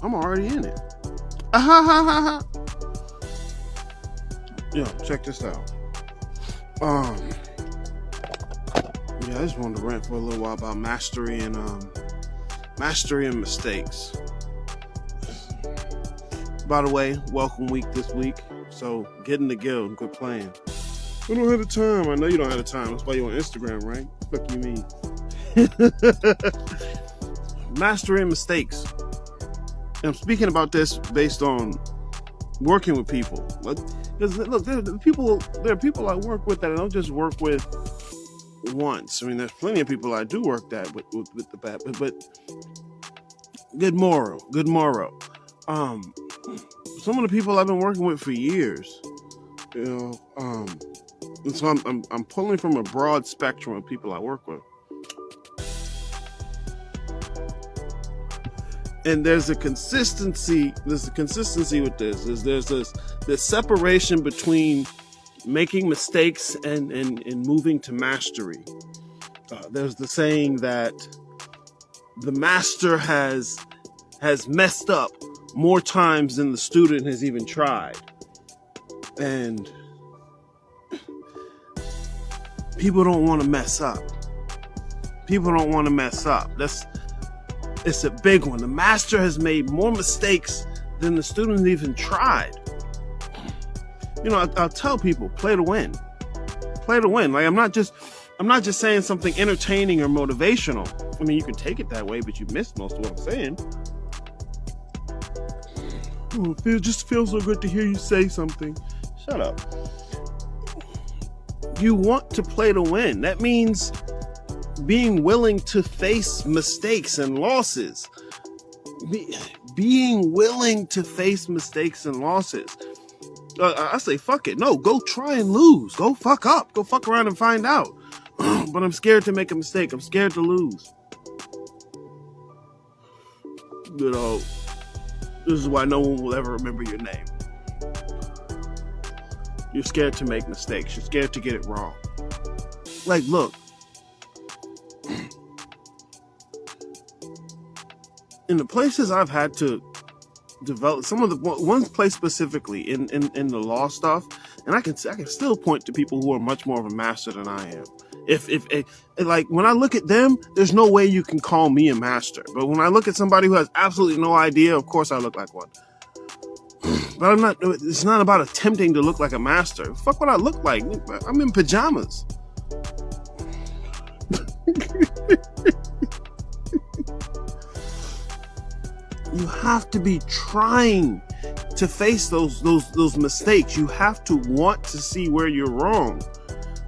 I'm already in it. Ah, Yo, check this out. Yeah, I just wanted to rant for a little while about mastery and mistakes. By the way, welcome week this week. So get in the guild and quit playing. I don't have the time. I know you don't have the time. That's why you're on Instagram, right? What the fuck you mean? Mastery and mistakes. And I'm speaking about this based on working with people. Because look, there are people I work with that I don't just work with once. I mean, there's plenty of people I do work that with the bad, but good moral. Some of the people I've been working with for years, and so I'm pulling from a broad spectrum of people I work with. And there's a consistency with this. There's this separation between making mistakes and moving to mastery. There's the saying that the master has messed up more times than the student has even tried. And people don't want to mess up. It's a big one. The master has made more mistakes than the student even tried. You know, I'll tell people, play to win. Like I'm not just saying something entertaining or motivational. I mean, you can take it that way, but you missed most of what I'm saying. It just feels so good to hear you say something. Shut up. You want to play to win. That means being willing to face mistakes and losses. Being willing to face mistakes and losses. I say, fuck it. No, go try and lose. Go fuck up. Go fuck around and find out. But I'm scared to make a mistake. I'm scared to lose. You know, this is why no one will ever remember your name. You're scared to make mistakes. You're scared to get it wrong. Like, look. In the places I've had to develop, some of the one place specifically in the law stuff, and I can still point to people who are much more of a master than I am. If like when I look at them, there's no way you can call me a master. But when I look at somebody who has absolutely no idea, of course I look like one. But I'm not. It's not about attempting to look like a master. Fuck what I look like. I'm in pajamas. You have to be trying to face those mistakes. You have to want to see where you're wrong.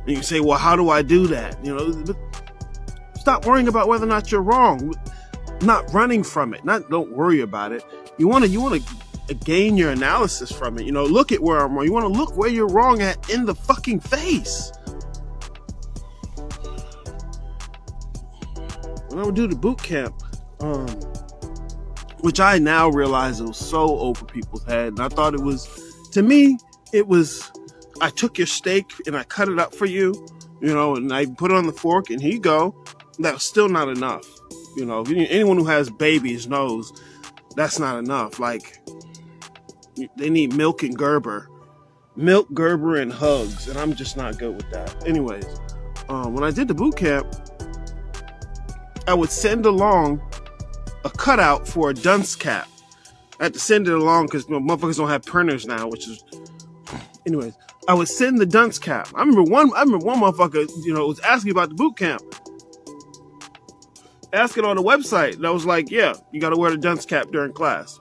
And you say, well, how do I do that? You know, stop worrying about whether or not you're wrong. Not running from it. Don't worry about it. You want to gain your analysis from it. You know, look at where I'm wrong. You want to look where you're wrong at in the fucking face. When I would do the boot camp, which I now realize it was so over people's head. And I thought it was, to me, I took your steak and I cut it up for you, you know, and I put it on the fork and here you go. That was still not enough. You know, anyone who has babies knows that's not enough. Like, they need milk and Gerber. Milk, Gerber, and hugs. And I'm just not good with that. Anyways, when I did the boot camp, I would send along a cutout for a dunce cap. I had to send it along because motherfuckers don't have printers now, which is... Anyways, I would send the dunce cap. I remember one motherfucker, you know, was asking about the boot camp. Asking on the website. And I was like, yeah, you got to wear the dunce cap during class.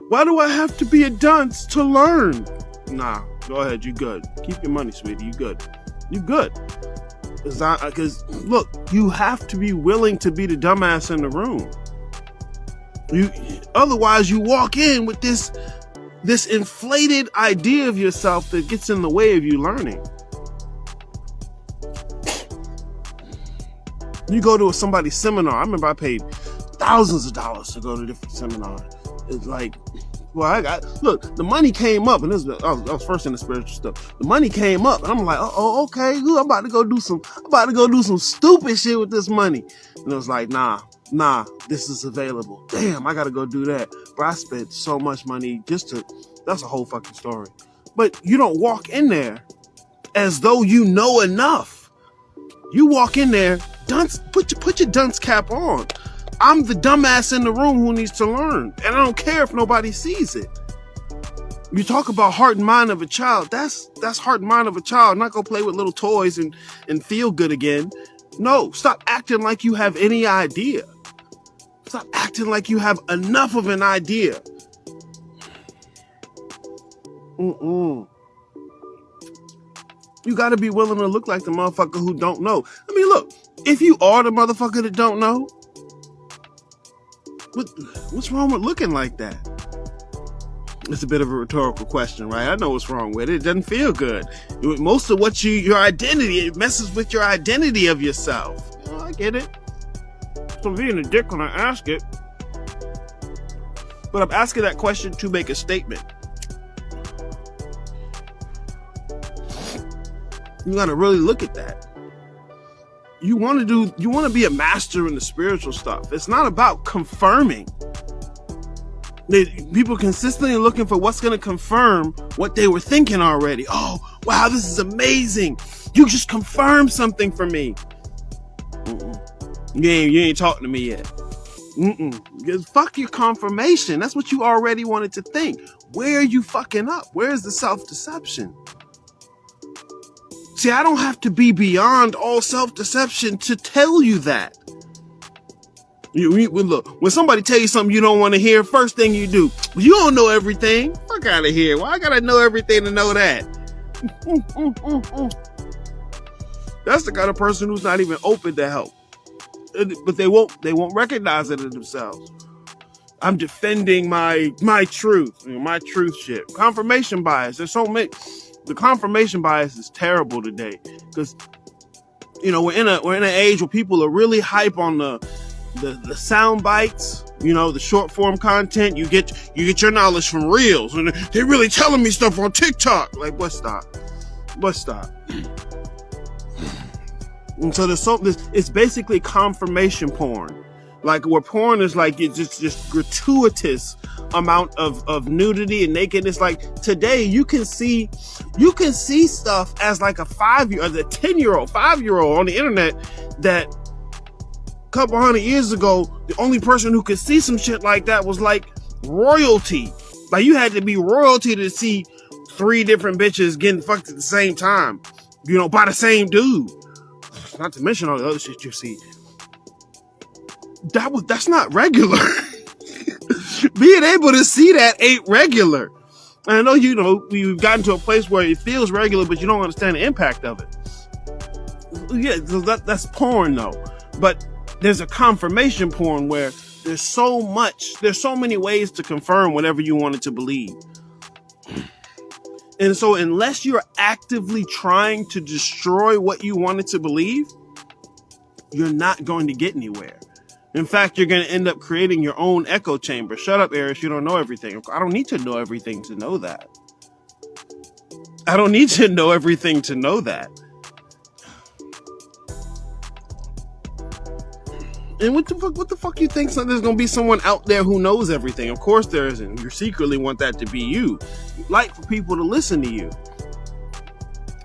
Why do I have to be a dunce to learn? Nah, go ahead. You good. Keep your money, sweetie. You good. You good. Because, look, you have to be willing to be the dumbass in the room. Otherwise, you walk in with this inflated idea of yourself that gets in the way of you learning. You go to somebody's seminar. I remember I paid thousands of dollars to go to different seminars. It's like, well, the money came up, and I was first in the spiritual stuff. The money came up, and I'm like, oh, okay, I'm about to go do some stupid shit with this money. And it was like, nah, Nah, this is available. Damn, I gotta go do that. Bro, I spent so much money that's a whole fucking story. But you don't walk in there as though you know enough. You walk in there, put your dunce cap on. I'm the dumbass in the room who needs to learn. And I don't care if nobody sees it. You talk about heart and mind of a child. That's heart and mind of a child. Not go play with little toys and feel good again. No, stop acting like you have any idea. Stop acting like you have enough of an idea. You got to be willing to look like the motherfucker who don't know. I mean, look, if you are the motherfucker that don't know, what's wrong with looking like that? It's a bit of a rhetorical question, right? I know what's wrong with it. It doesn't feel good. Most of what your identity, it messes with your identity of yourself. You know, I get it. So I'm being a dick when I ask it. But I'm asking that question to make a statement. You got to really look at that. You want to be a master in the spiritual stuff. It's not about confirming. People consistently looking for what's going to confirm what they were thinking already. Oh, wow, this is amazing. You just confirmed something for me. You ain't talking to me yet. Because fuck your confirmation. That's what you already wanted to think. Where are you fucking up? Where's the self-deception? See, I don't have to be beyond all self-deception to tell you that. Look, when somebody tell you something you don't want to hear, first thing you do, you don't know everything. Fuck out of here. Why I gotta know everything to know that? That's the kind of person who's not even open to help. But they won't recognize it in themselves. I'm defending my truth, my truth shit. Confirmation bias. There's so many. The confirmation bias is terrible today because we're in an age where people are really hype on the sound bites, the short form content. You get your knowledge from reels, and they're really telling me stuff on TikTok. Like, what stop? And so it's basically confirmation porn. Like, where porn is like, it's just gratuitous amount of nudity and nakedness. Like, today you can see stuff as like a 10-year-old, 5-year-old on the internet that a couple hundred years ago, the only person who could see some shit like that was like royalty. Like, you had to be royalty to see 3 different bitches getting fucked at the same time, by the same dude. Not to mention all the other shit you see. That's not regular. Being able to see that ain't regular. And I know, we've gotten to a place where it feels regular, but you don't understand the impact of it. Yeah, so that's porn though. But there's a confirmation porn where there's so many ways to confirm whatever you wanted to believe. And so unless you're actively trying to destroy what you wanted to believe, you're not going to get anywhere. In fact, you're going to end up creating your own echo chamber. Shut up, Eris. You don't know everything. I don't need to know everything to know that. I don't need to know everything to know that. And what the fuck you think there's going to be someone out there who knows everything? Of course there isn't. You secretly want that to be you. You like for people to listen to you.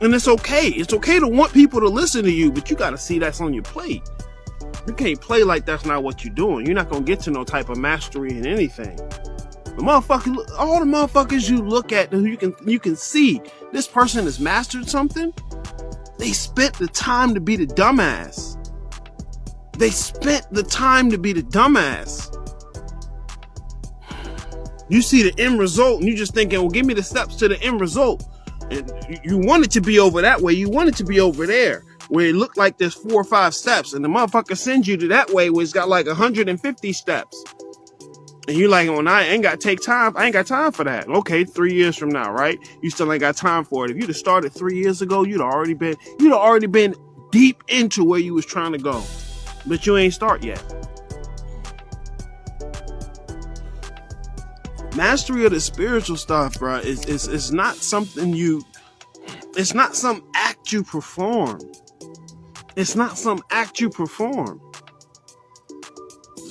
And it's okay. It's okay to want people to listen to you, but you got to see that's on your plate. You can't play like that's not what you're doing. You're not going to get to no type of mastery in anything. All the motherfuckers you look at, who you can see this person has mastered something, they spent the time to be the dumbass. They spent the time to be the dumbass. You see the end result and you just thinking, well, give me the steps to the end result. And you want it to be over that way. You want it to be over there where it looked like there's 4 or 5 steps. And the motherfucker sends you to that way where it's got like 150 steps. And you're like, well, I ain't got to take time. I ain't got time for that. Okay, 3 years from now, right? You still ain't got time for it. If you'd have started 3 years ago, you'd already been deep into where you was trying to go. But you ain't start yet. Mastery of the spiritual stuff, bro, is not something it's not some act you perform. It's not some act you perform.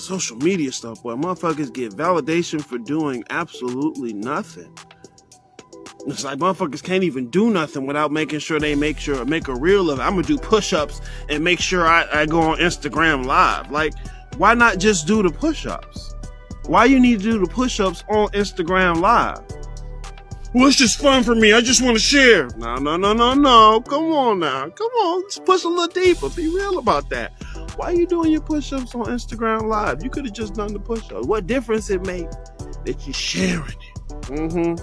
social media stuff, boy, motherfuckers get validation for doing absolutely nothing. It's like motherfuckers can't even do nothing without making sure make a reel of it. I'm gonna do push-ups and make sure I go on Instagram live. Like, why not just do the push-ups? Why you need to do the push-ups on Instagram live? Well, it's just fun for me. I just want to share. No. Come on now. Come on. Let's push a little deeper. Be real about that. Why are you doing your push-ups on Instagram live? You could have just done the push-ups. What difference it make that you're sharing it?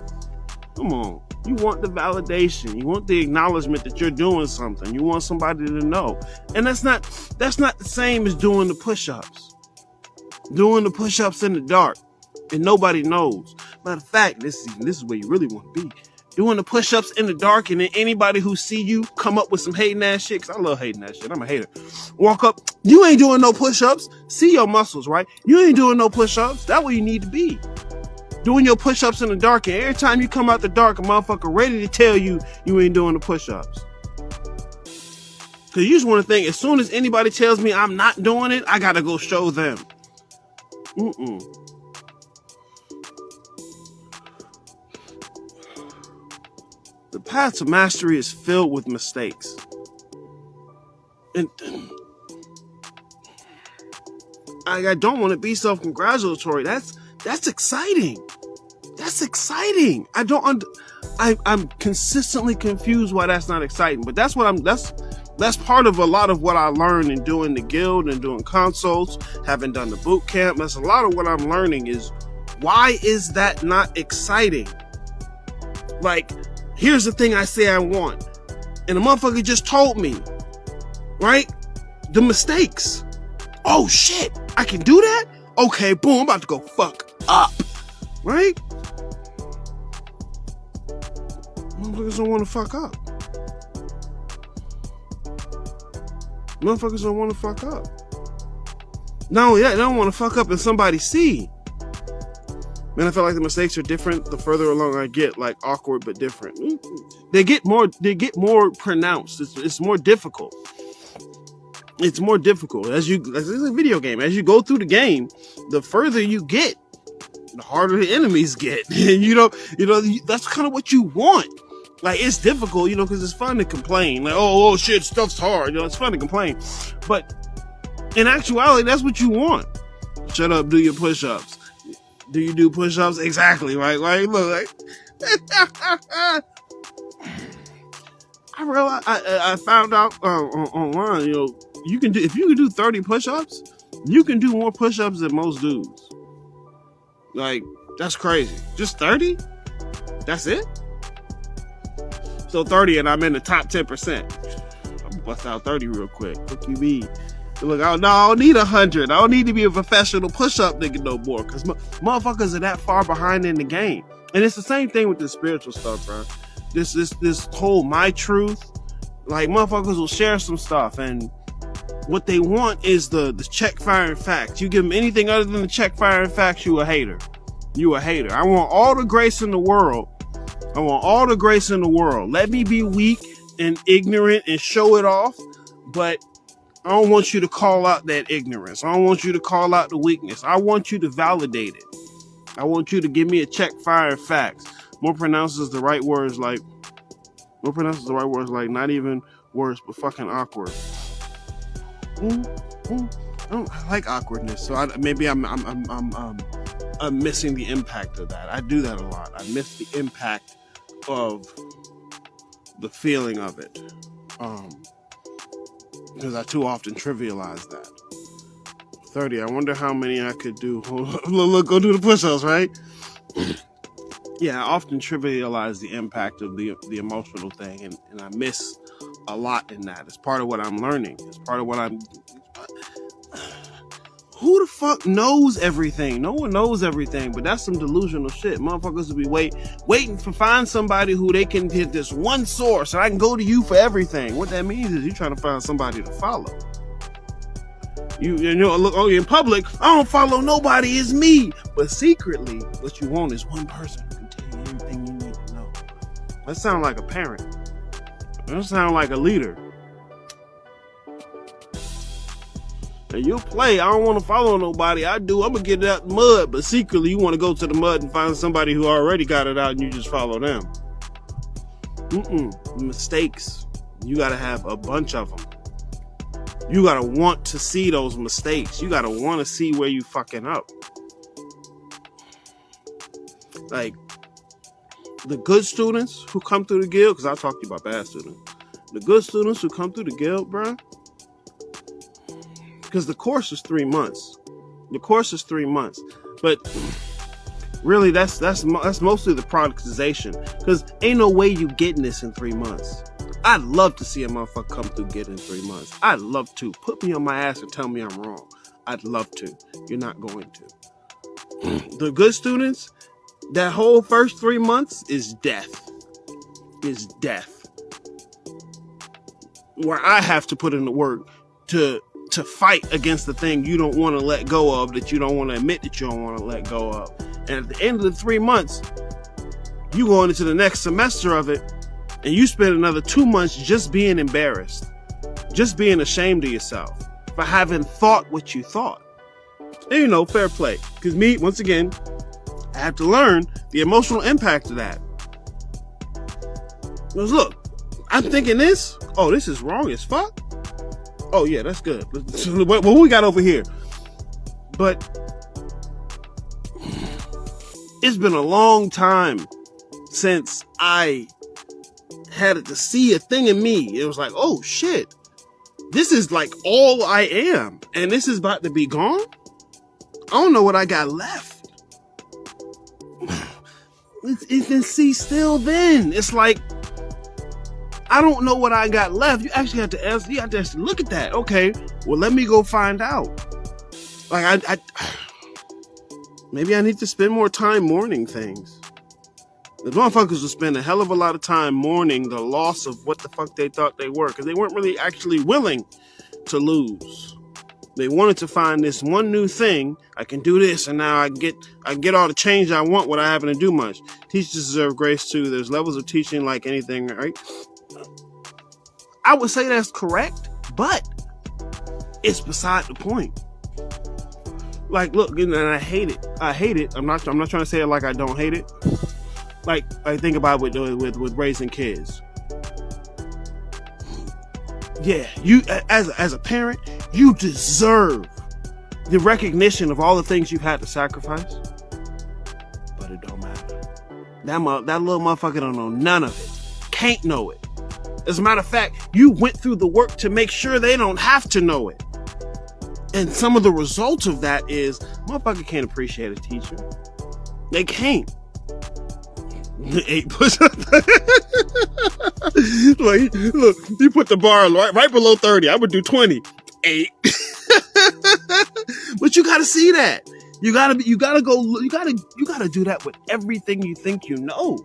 Come on. You want the validation. You want the acknowledgement that you're doing something. You want somebody to know. And that's not the same as doing the push-ups. Doing the push-ups in the dark and nobody knows. Matter of fact, this is where you really want to be. Doing the push-ups in the dark, and then anybody who see you come up with some hating ass shit, because I love hating ass shit. I'm a hater. Walk up, you ain't doing no push-ups. See your muscles, right? You ain't doing no push-ups. That's where you need to be. Doing your push-ups in the dark, and every time you come out the dark, a motherfucker ready to tell you you ain't doing the push-ups. Because you just want to think, as soon as anybody tells me I'm not doing it, I got to go show them. The path to mastery is filled with mistakes. And I don't want to be self-congratulatory. That's exciting. That's exciting. I'm consistently confused why that's not exciting. But that's part of a lot of what I learned in doing the guild and doing consults, having done the boot camp. That's a lot of what I'm learning is, why is that not exciting? Like, here's the thing I say I want, and the motherfucker just told me, right? The mistakes. Oh shit, I can do that? Okay, boom, I'm about to go fuck up, right? Motherfuckers don't want to fuck up. Motherfuckers don't want to fuck up. Not only that, they don't want to fuck up and somebody see. Man, I feel like the mistakes are different the further along I get, like awkward but different. They get more pronounced. It's more difficult. It's more difficult as it's a video game. As you go through the game, the further you get, the harder the enemies get. And that's kind of what you want. Like, it's difficult, because it's fun to complain. Like, oh shit, stuff's hard. It's fun to complain. But in actuality, that's what you want. Shut up, do your push-ups. Do you do push-ups? Exactly, right? Like, look, I realized, I found out online, if you can do 30 push-ups, you can do more push-ups than most dudes. Like, that's crazy. Just 30? That's it? So 30 and I'm in the top 10%. I'm gonna bust out 30 real quick. What you mean? Look, I don't need 100. I don't need to be a professional push-up nigga no more, because motherfuckers are that far behind in the game. And it's the same thing with the spiritual stuff, bro. This whole my truth, like, motherfuckers will share some stuff, and what they want is the check firing facts. You give them anything other than the check firing facts, you a hater. You a hater. I want all the grace in the world. Let me be weak and ignorant and show it off, but I don't want you to call out that ignorance. I don't want you to call out the weakness. I want you to validate it. I want you to give me a check firing facts. More pronounces the right words, like not even words, but fucking awkward. I like awkwardness, so maybe I'm missing the impact of that. I do that a lot. I miss the impact of the feeling of it, because I too often trivialize that. 30. I wonder how many I could do. Look, go do the push-ups, right? Yeah, I often trivialize the impact of the emotional thing, and I miss a lot in that. It's part of what I'm learning. It's part of what I'm... Who the fuck knows everything? No one knows everything, but that's some delusional shit. Motherfuckers will be waiting to find somebody who they can hit this one source, and I can go to you for everything. What that means is you're trying to find somebody to follow. Look, in public, I don't follow nobody, it's me. But secretly, what you want is one person who can tell you everything you need to know. That sounds like a parent. That sounds like a leader. And you'll play, I don't want to follow nobody. I'm going to get it out the mud. But secretly, you want to go to the mud and find somebody who already got it out and you just follow them. Mistakes. You got to have a bunch of them. You got to want to see those mistakes. You got to want to see where you fucking up. Like, the good students who come through the guild, because I'll talk to you about bad students. The good students who come through the guild, bro, because the course is 3 months. The course is 3 months. But really, that's mostly the productization. Because ain't no way you getting this in 3 months. I'd love to see a motherfucker come through get in 3 months. I'd love to. Put me on my ass and tell me I'm wrong. I'd love to. You're not going to. The good students, that whole first 3 months is death. Is death. Where I have to put in the work to fight against the thing you don't want to let go of, that you don't want to admit that you don't want to let go of. And at the end of the 3 months, you going into the next semester of it, and you spend another 2 months just being embarrassed, just being ashamed of yourself for having thought what you thought. And you know, fair play. Because me, once again, I have to learn the emotional impact of that. Because look, I'm thinking this. Oh, this is wrong as fuck. Oh yeah, that's good. What we got over here? But it's been a long time since I had to see a thing in me. It was like, oh shit, this is like all I am, and this is about to be gone. I don't know what I got left. It's see still then. It's like, I don't know what I got left. You actually have to ask. You have to actually look at that. Okay, well, let me go find out. Like I maybe I need to spend more time mourning things. The motherfuckers will spend a hell of a lot of time mourning the loss of what the fuck they thought they were, because they weren't really actually willing to lose. They wanted to find this one new thing. I can do this, and now I can get all the change I want without having to do much. Teachers deserve grace too. There's levels of teaching like anything, right? I would say that's correct, but it's beside the point. Like, look, and I hate it. I hate it. I'm not trying to say it like I don't hate it. Like, I think about it with raising kids. Yeah, you as a parent, you deserve the recognition of all the things you've had to sacrifice. But it don't matter. That little motherfucker don't know none of it. Can't know it. As a matter of fact, you went through the work to make sure they don't have to know it. And some of the results of that is, motherfucker can't appreciate a teacher. They can't. 8 push-ups. Like, look, you put the bar right below 30. I would do 20. 8. But you gotta see that. You gotta do that with everything you think you know.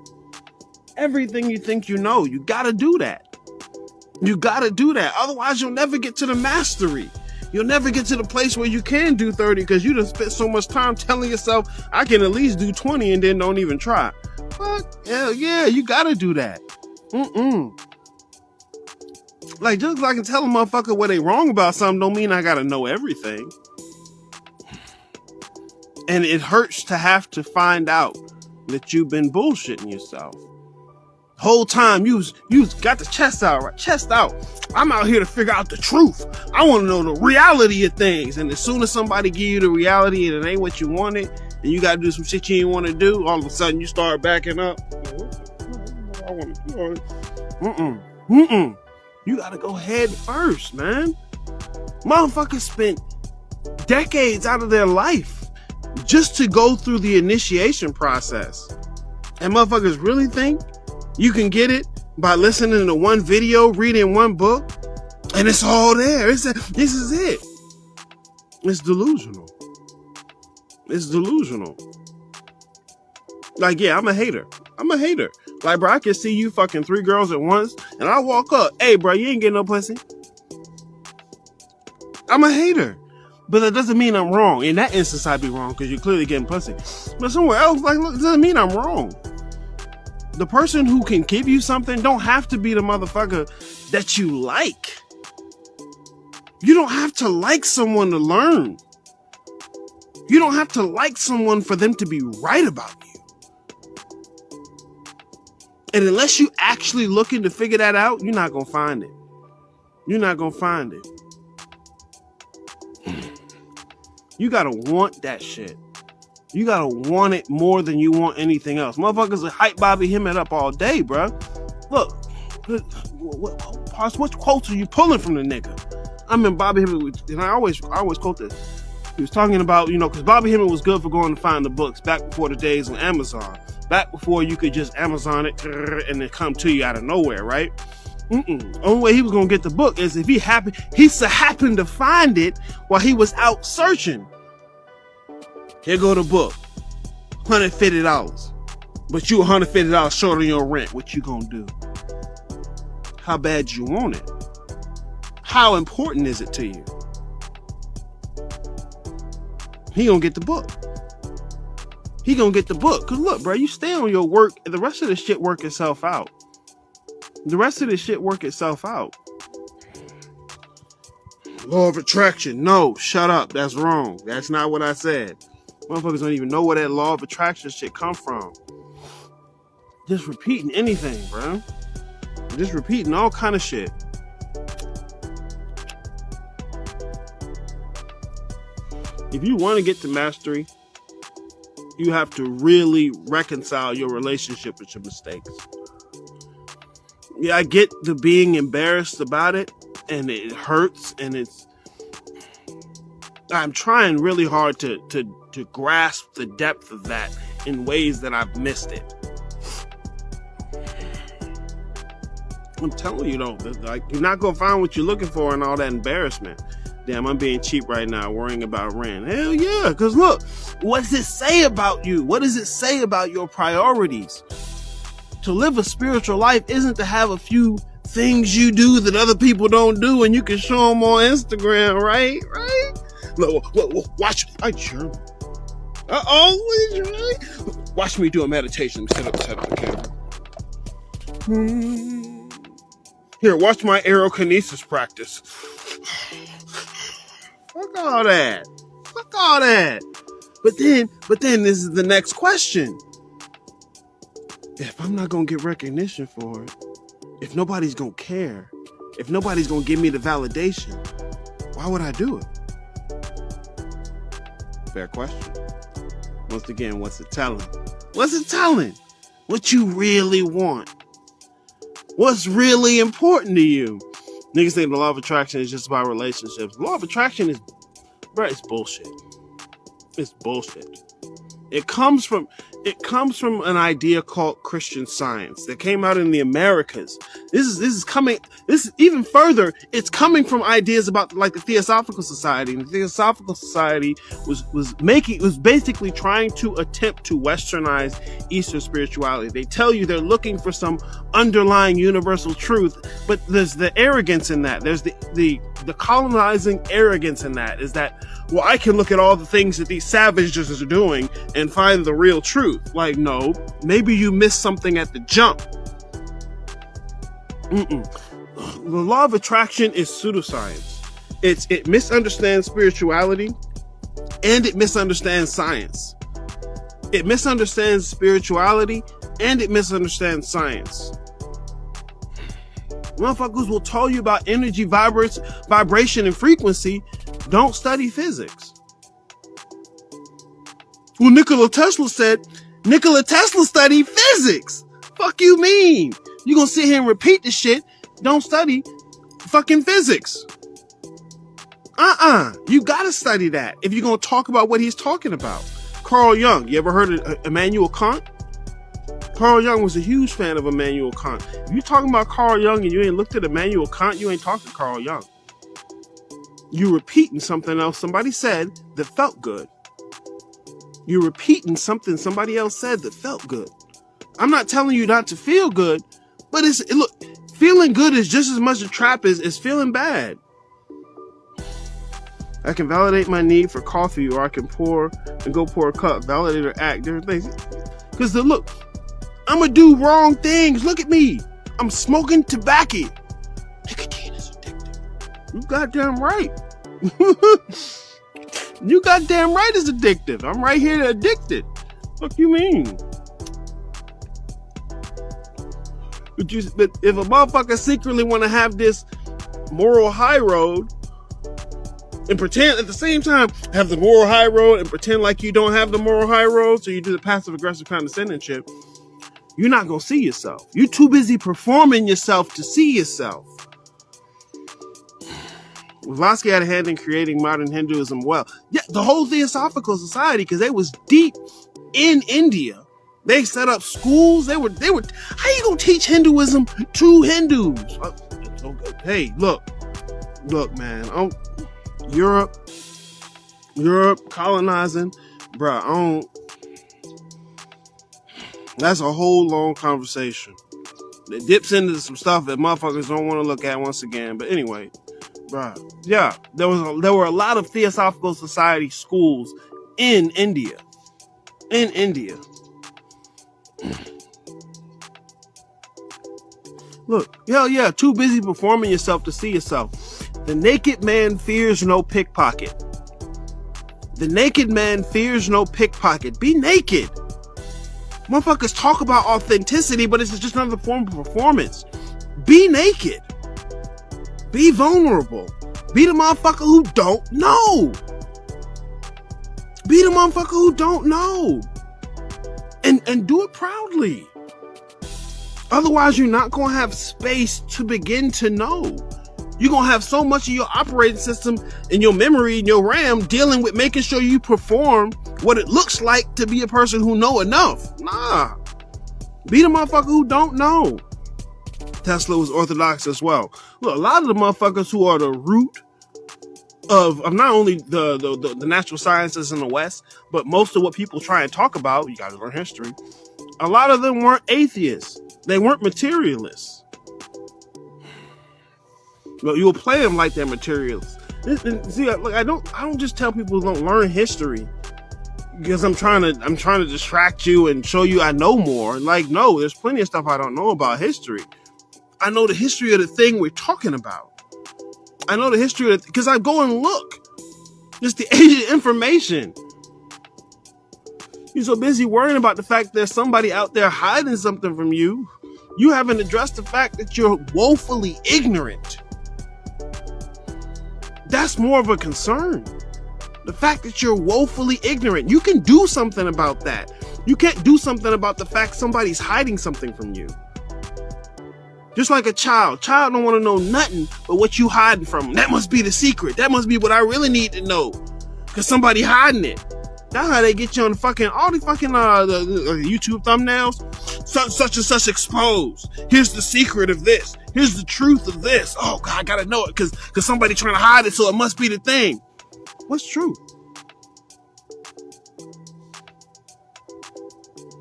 Everything you think you know, you gotta do that. You gotta do that. Otherwise, you'll never get to the mastery. You'll never get to the place where you can do 30, because you just spent so much time telling yourself, I can at least do 20, and then don't even try. But hell yeah, you gotta do that. Like, just like I can tell a motherfucker what they wrong about something, don't mean I gotta know everything. And it hurts to have to find out that you've been bullshitting yourself. Whole time you got the chest out, right? Chest out. I'm out here to figure out the truth. I want to know the reality of things. And as soon as somebody give you the reality and it ain't what you wanted, and you got to do some shit you didn't want to do, all of a sudden you start backing up. I want to do. You got to go head first, man. Motherfuckers spent decades out of their life just to go through the initiation process. And motherfuckers really think you can get it by listening to one video, reading one book, and it's all there. This is it. It's delusional. It's delusional. Like, yeah, I'm a hater. Like, bro, I can see you fucking 3 girls at once, and I walk up, hey, bro, you ain't getting no pussy. I'm a hater. But that doesn't mean I'm wrong. In that instance, I'd be wrong, because you're clearly getting pussy. But somewhere else, like, look, it doesn't mean I'm wrong. The person who can give you something don't have to be the motherfucker that you like. You don't have to like someone to learn. You don't have to like someone for them to be right about you. And unless you actually looking to figure that out, you're not going to find it. You're not going to find it. You got to want that shit. You got to want it more than you want anything else. Motherfuckers will hype Bobby Hemmett up all day, bro. Look, what quotes are you pulling from the nigga? I mean, Bobby Hemmett, and I always quote this. He was talking about, because Bobby Hemmett was good for going to find the books back before the days on Amazon. Back before you could just Amazon it and it come to you out of nowhere, right? Only way he was going to get the book is if he happened to find it while he was out searching. Here go the book. $150. But you $150 short on your rent. What you gonna do? How bad you want it? How important is it to you? He gonna get the book. He gonna get the book. Cause look, bro, you stay on your work and the rest of the shit work itself out. The rest of this shit work itself out. Law of attraction. No, shut up. That's wrong. That's not what I said. Motherfuckers don't even know where that law of attraction shit come from. Just repeating anything, bro. Just repeating all kind of shit. If you want to get to mastery, you have to really reconcile your relationship with your mistakes. Yeah, I get the being embarrassed about it, and it hurts, and I'm trying really hard to grasp the depth of that in ways that I've missed it. I'm telling you though, like, you're not gonna find what you're looking for in all that embarrassment. Damn, I'm being cheap right now, worrying about rent. Hell yeah, because look, what does it say about you? What does it say about your priorities? To live a spiritual life isn't to have a few things you do that other people don't do and you can show them on Instagram, right? Look, watch. I sure. Watch me do a meditation. Set up the camera. Here, watch my aerokinesis practice. Fuck all that. But then this is the next question. If I'm not gonna get recognition for it, if nobody's gonna care, if nobody's gonna give me the validation, why would I do it? Fair question. Once again, what's it telling? What you really want? What's really important to you? Niggas think the law of attraction is just about relationships. The law of attraction is, bro, it's bullshit. It's bullshit. It comes from an idea called Christian Science that came out in the Americas. This is even further. It's coming from ideas about like the Theosophical Society. And the Theosophical Society was basically trying to attempt to westernize Eastern spirituality. They tell you they're looking for some underlying universal truth, but there's the arrogance in that. There's the colonizing arrogance in that. Is that, well, I can look at all the things that these savages are doing and find the real truth. Like, no, maybe you missed something at the jump. The law of attraction is pseudoscience. It misunderstands spirituality and it misunderstands science. It misunderstands spirituality and it misunderstands science. Motherfuckers will tell you about energy, vibration, and frequency. Don't study physics. Well, Nikola Tesla studied physics. Fuck you mean? You gonna sit here and repeat the shit? Don't study fucking physics. You gotta study that if you're gonna talk about what he's talking about. Carl Jung. You ever heard of Immanuel Kant? Carl Jung was a huge fan of Immanuel Kant. If you talking about Carl Jung and you ain't looked at Immanuel Kant, you ain't talking to Carl Jung. You repeating something else somebody said that felt good. You're repeating something somebody else said that felt good. I'm not telling you not to feel good, but look, feeling good is just as much a trap as feeling bad. I can validate my need for coffee, or I can pour a cup, validate or act, different things. Because look, I'm gonna do wrong things. Look at me. I'm smoking tobacco. Nicotine is addictive. You goddamn right. You goddamn right it's addictive. I'm right here addicted. What you mean? But if a motherfucker secretly want to have this moral high road and pretend at the same time have the moral high road and pretend like you don't have the moral high road, so you do the passive aggressive condescending shit, you're not gonna see yourself. You're too busy performing yourself to see yourself. Blavatsky had a hand in creating modern Hinduism. Well, yeah, the whole Theosophical Society, because they was deep in India. They set up schools. They were. How you gonna teach Hinduism to Hindus? Hey, look, man. Europe colonizing, bruh. That's a whole long conversation. It dips into some stuff that motherfuckers don't want to look at once again. But anyway, bruh, yeah, there were a lot of Theosophical Society schools in India. Look, yeah, too busy performing yourself to see yourself. The naked man fears no pickpocket. The naked man fears no pickpocket. Be naked. Motherfuckers talk about authenticity, but it's just another form of performance. Be naked. Be vulnerable. Be the motherfucker who don't know. Be the motherfucker who don't know. And do it proudly. Otherwise, you're not going to have space to begin to know. You're going to have so much of your operating system and your memory and your RAM dealing with making sure you perform what it looks like to be a person who know enough. Nah. Be the motherfucker who don't know. Tesla was orthodox as well. Look, a lot of the motherfuckers who are the root of not only the natural sciences in the West, but most of what people try and talk about, you got to learn history, a lot of them weren't atheists. They weren't materialists. Well, you'll play them like they're materialists. See, look, I don't just tell people don't learn history because I'm trying to distract you and show you I know more. Like, no, there's plenty of stuff I don't know about history. I know the history of the thing we're talking about. I know the history of it because I go and look. Just the age of information. You're so busy worrying about the fact there's somebody out there hiding something from you. You haven't addressed the fact that you're woefully ignorant. That's more of a concern. The fact that you're woefully ignorant. You can do something about that. You can't do something about the fact somebody's hiding something from you. Just like a child. Child don't want to know nothing but what you hiding from them. That must be the secret. That must be what I really need to know. Because somebody hiding it. That's how they get you on all the fucking the YouTube thumbnails. Such and such exposed. Here's the secret of this. Here's the truth of this. Oh God, I gotta know it because somebody trying to hide it, so it must be the thing. What's true?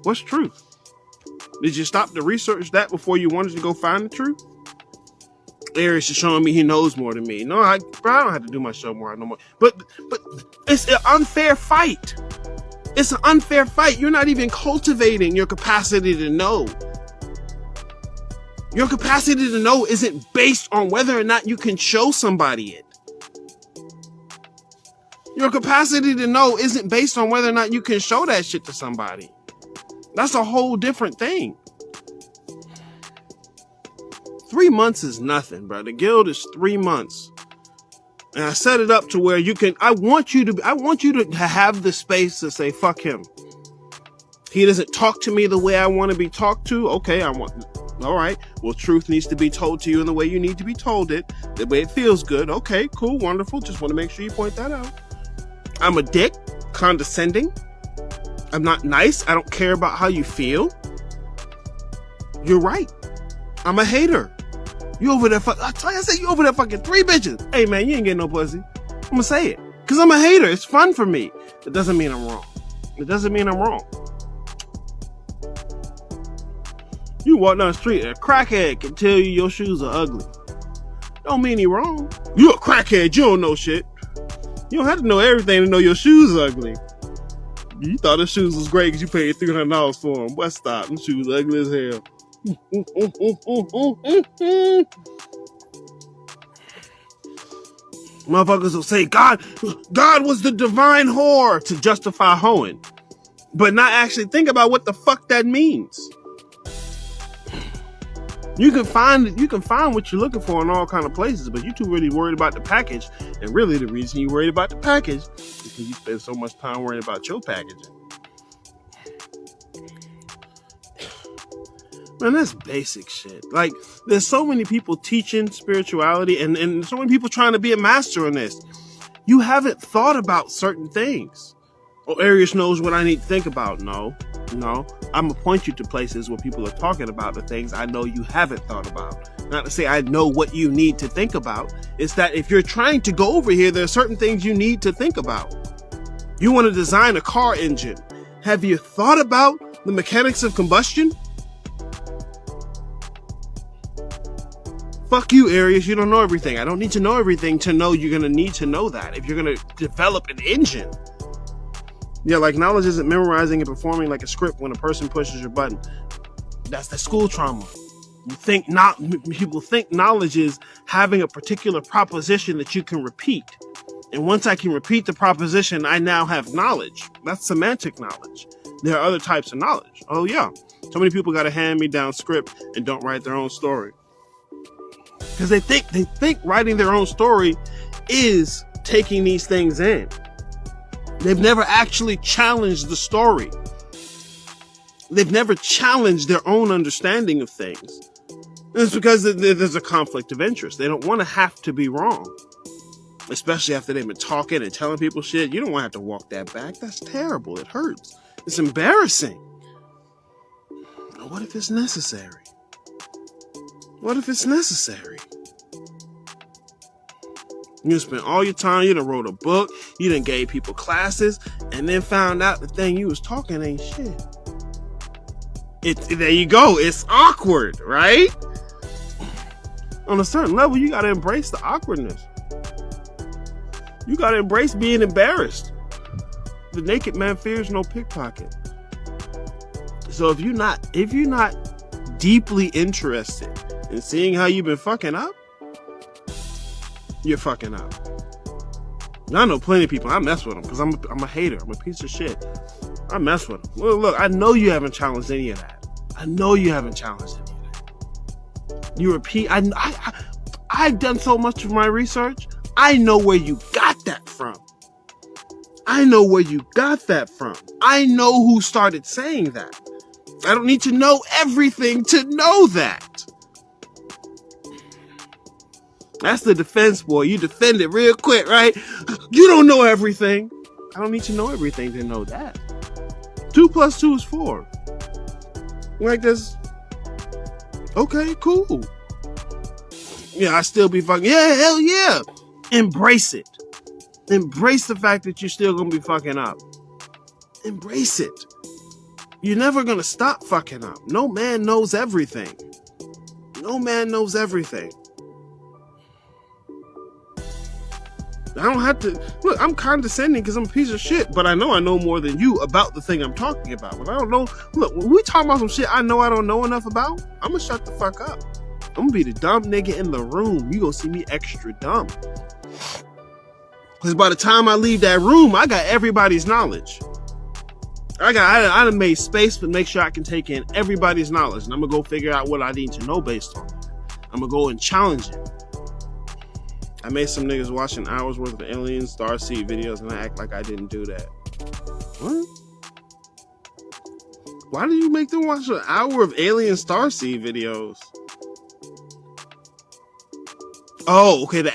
What's truth? Did you stop to research that before you wanted to go find the truth? Eric's just showing me he knows more than me. No, I don't have to do my show more. I know more. But it's an unfair fight. It's an unfair fight. You're not even cultivating your capacity to know. Your capacity to know isn't based on whether or not you can show somebody it. Your capacity to know isn't based on whether or not you can show that shit to somebody. That's a whole different thing. 3 months is nothing, bro. The guild is 3 months. And I set it up to where you can, I want you to have the space to say, fuck him. He doesn't talk to me the way I want to be talked to. Okay, all right. Well, truth needs to be told to you in the way you need to be told it. The way it feels good. Okay, cool, wonderful. Just want to make sure you point that out. I'm a dick, condescending. I'm not nice. I don't care about how you feel. You're right. I'm a hater. You over there, I said you over there fucking 3 bitches. Hey man, you ain't getting no pussy. I'm gonna say it. Cause I'm a hater. It's fun for me. It doesn't mean I'm wrong. It doesn't mean I'm wrong. You walk down the street, a crackhead can tell you your shoes are ugly. Don't mean he wrong. You a crackhead, you don't know shit. You don't have to know everything to know your shoes are ugly. You thought the shoes was great because you paid $300 for them. But stop, them shoes ugly as hell. Motherfuckers will say God was the divine whore to justify hoeing, but not actually think about what the fuck that means. You can find what you're looking for in all kind of places, but you're too really worried about the package. And really, the reason you're worried about the package is because you spend so much time worrying about your packaging. Man, that's basic shit. Like, there's so many people teaching spirituality and so many people trying to be a master in this. You haven't thought about certain things. Oh, Arius knows what I need to think about. No. I'm going to point you to places where people are talking about the things I know you haven't thought about. Not to say I know what you need to think about. It's that if you're trying to go over here, there are certain things you need to think about. You want to design a car engine. Have you thought about the mechanics of combustion? Fuck you, Arius. You don't know everything. I don't need to know everything to know you're going to need to know that if you're going to develop an engine. Yeah, like knowledge isn't memorizing and performing like a script when a person pushes your button. That's the school trauma. People think knowledge is having a particular proposition that you can repeat. And once I can repeat the proposition, I now have knowledge. That's semantic knowledge. There are other types of knowledge. Oh yeah. So many people got a hand-me-down script and don't write their own story. Because they think writing their own story is taking these things in. They've never actually challenged the story. They've never challenged their own understanding of things. And it's because there's a conflict of interest. They don't want to have to be wrong. Especially after they've been talking and telling people shit. You don't want to have to walk that back. That's terrible. It hurts. It's embarrassing. But what if it's necessary? What if it's necessary? You spent all your time, you done wrote a book, you done gave people classes, and then found out the thing you was talking ain't shit. There you go. It's awkward, right? On a certain level, you gotta embrace the awkwardness. You gotta embrace being embarrassed. The naked man fears no pickpocket. So if you're not deeply interested in seeing how you've been fucking up, you're fucking up. And I know plenty of people. I mess with them because I'm a hater. I'm a piece of shit. I mess with them. Look, I know you haven't challenged any of that. You repeat. I've done so much of my research. I know where you got that from. I know who started saying that. I don't need to know everything to know that. That's the defense, boy. You defend it real quick, right? You don't know everything. I don't need to know everything to know that. 2 + 2 is 4. Like this. Okay, cool. Yeah, I still be fucking. Yeah, hell yeah. Embrace it. Embrace the fact that you're still gonna be fucking up. Embrace it. You're never gonna stop fucking up. No man knows everything. I don't have to look. I'm condescending because I'm a piece of shit, but I know more than you about the thing I'm talking about. But I don't know. Look, when we talk about some shit I don't know enough about, I'm gonna shut the fuck up. I'm gonna be the dumb nigga in the room. You gonna see me extra dumb. Because by the time I leave that room, I got everybody's knowledge. I done made space to make sure I can take in everybody's knowledge, and I'm gonna go figure out what I need to know based on it. I'm gonna go and challenge it. I made some niggas watching hours worth of alien starseed videos and I act like I didn't do that. What? Why did you make them watch an hour of alien starseed videos? Oh, okay. To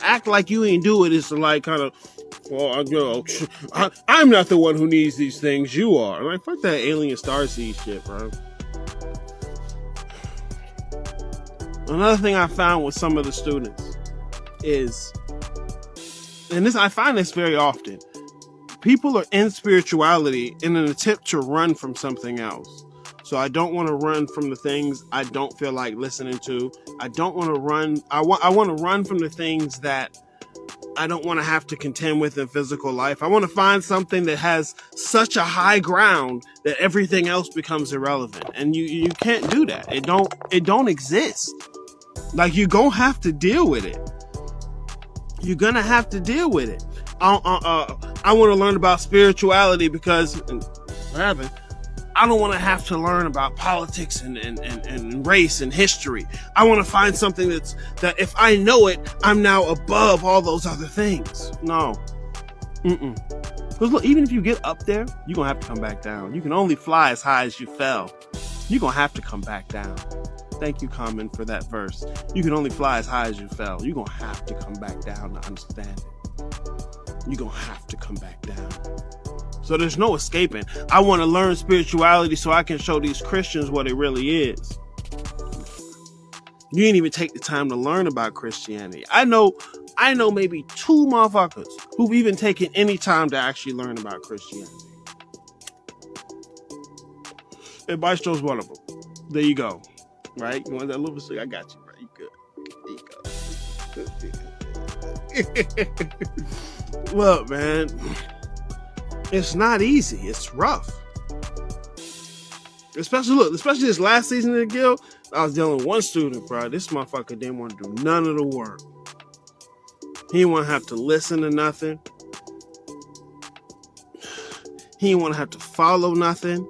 act like you ain't do it is to like kind of, well, I'm not the one who needs these things. You are. I'm like, fuck that alien starseed shit, bro. Another thing I found with some of the students is, and this I find this very often, people are in spirituality in an attempt to run from something else. So I don't want to run from the things I don't feel like listening to. I don't want to run. I want to run from the things that I don't want to have to contend with in physical life. I want to find something that has such a high ground that everything else becomes irrelevant. And you can't do that. It don't exist. Like, you're gonna have to deal with it. You're going to have to deal with it. I want to learn about spirituality because what happened? I don't want to have to learn about politics and race and history. I want to find something that if I know it, I'm now above all those other things. No. Because look, even if you get up there, you're going to have to come back down. You can only fly as high as you fell. You're going to have to come back down. Thank you, Common, for that verse. You can only fly as high as you fell. You're going to have to come back down to understand it. You're going to have to come back down. So there's no escaping. I want to learn spirituality so I can show these Christians what it really is. You didn't even take the time to learn about Christianity. I know maybe 2 motherfuckers who've even taken any time to actually learn about Christianity. And Maestro's one of them. There you go. Right? You want that little stick? I got you, bro. You good. There you go. Look, man. It's not easy. It's rough. Especially this last season of the guild, I was dealing with one student, bro. This motherfucker didn't want to do none of the work. He didn't want to have to listen to nothing. He didn't want to have to follow nothing.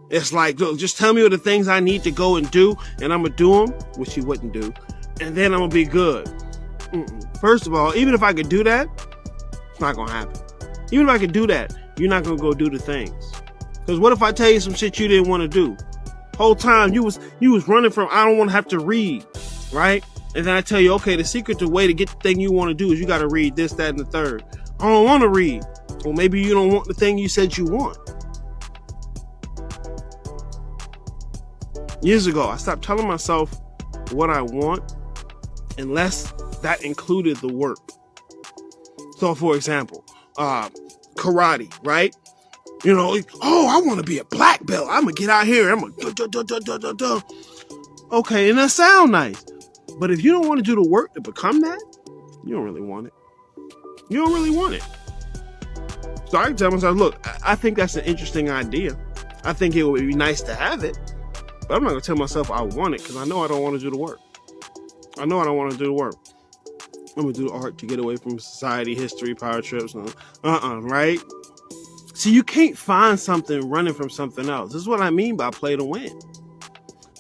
It's like, look, just tell me what the things I need to go and do, and I'm going to do them, which he wouldn't do, and then I'm going to be good. First of all, even if I could do that, it's not going to happen. Even if I could do that, you're not going to go do the things. Because what if I tell you some shit you didn't want to do? Whole time you was running from, I don't want to have to read, right? And then I tell you, okay, the secret to way to get the thing you want to do is you got to read this, that, and the third. I don't want to read. Well, maybe you don't want the thing you said you want. Years ago, I stopped telling myself what I want unless that included the work. So, for example, karate, right? You know, I want to be a black belt. I'm going to get out here. I'm going to Okay, and that sounds nice. But if you don't want to do the work to become that, you don't really want it. You don't really want it. So I can tell myself, look, I think that's an interesting idea. I think it would be nice to have it. But I'm not going to tell myself I want it because I know I don't want to do the work. I know I don't want to do the work. I'm going to do art to get away from society, history, power trips. Right? See, you can't find something running from something else. This is what I mean by play to win.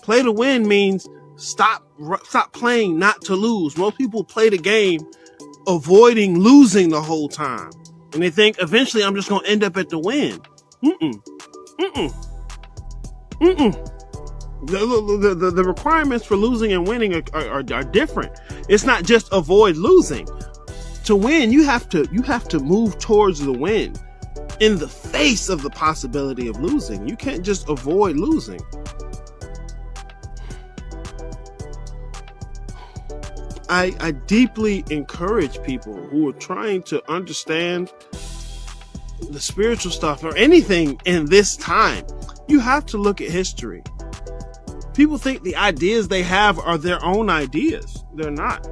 Play to win means stop playing not to lose. Most people play the game avoiding losing the whole time. And they think eventually I'm just going to end up at the win. The requirements for losing and winning are different. It's not just avoid losing. To win, you have to move towards the win in the face of the possibility of losing. You can't just avoid losing. I deeply encourage people who are trying to understand the spiritual stuff or anything in this time. You have to look at history. People think the ideas they have are their own ideas. They're not.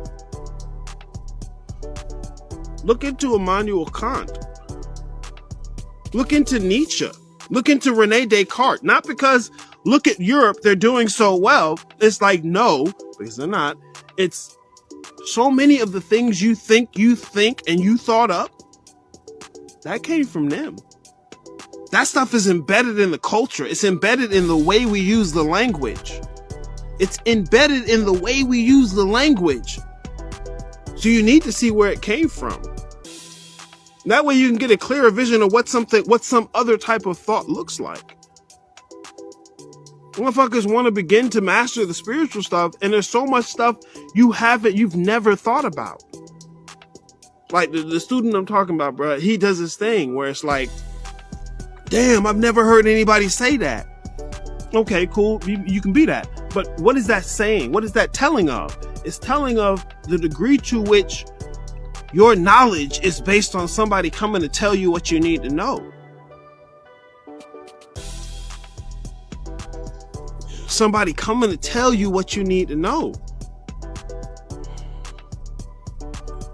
Look into Immanuel Kant. Look into Nietzsche. Look into Rene Descartes. Not because, look at Europe, they're doing so well. It's like, no, because they're not. It's so many of the things you think, and you thought up, that came from them. That stuff is embedded in the culture. It's embedded in the way we use the language. It's embedded in the way we use the language. So you need to see where it came from. That way you can get a clearer vision of what some other type of thought looks like. Motherfuckers want to begin to master the spiritual stuff, and there's so much stuff you've never thought about. Like the student I'm talking about, bro, he does this thing where it's like, damn, I've never heard anybody say that. Okay, cool. You can be that. But what is that saying? What is that telling of? It's telling of the degree to which your knowledge is based on somebody coming to tell you what you need to know. Somebody coming to tell you what you need to know.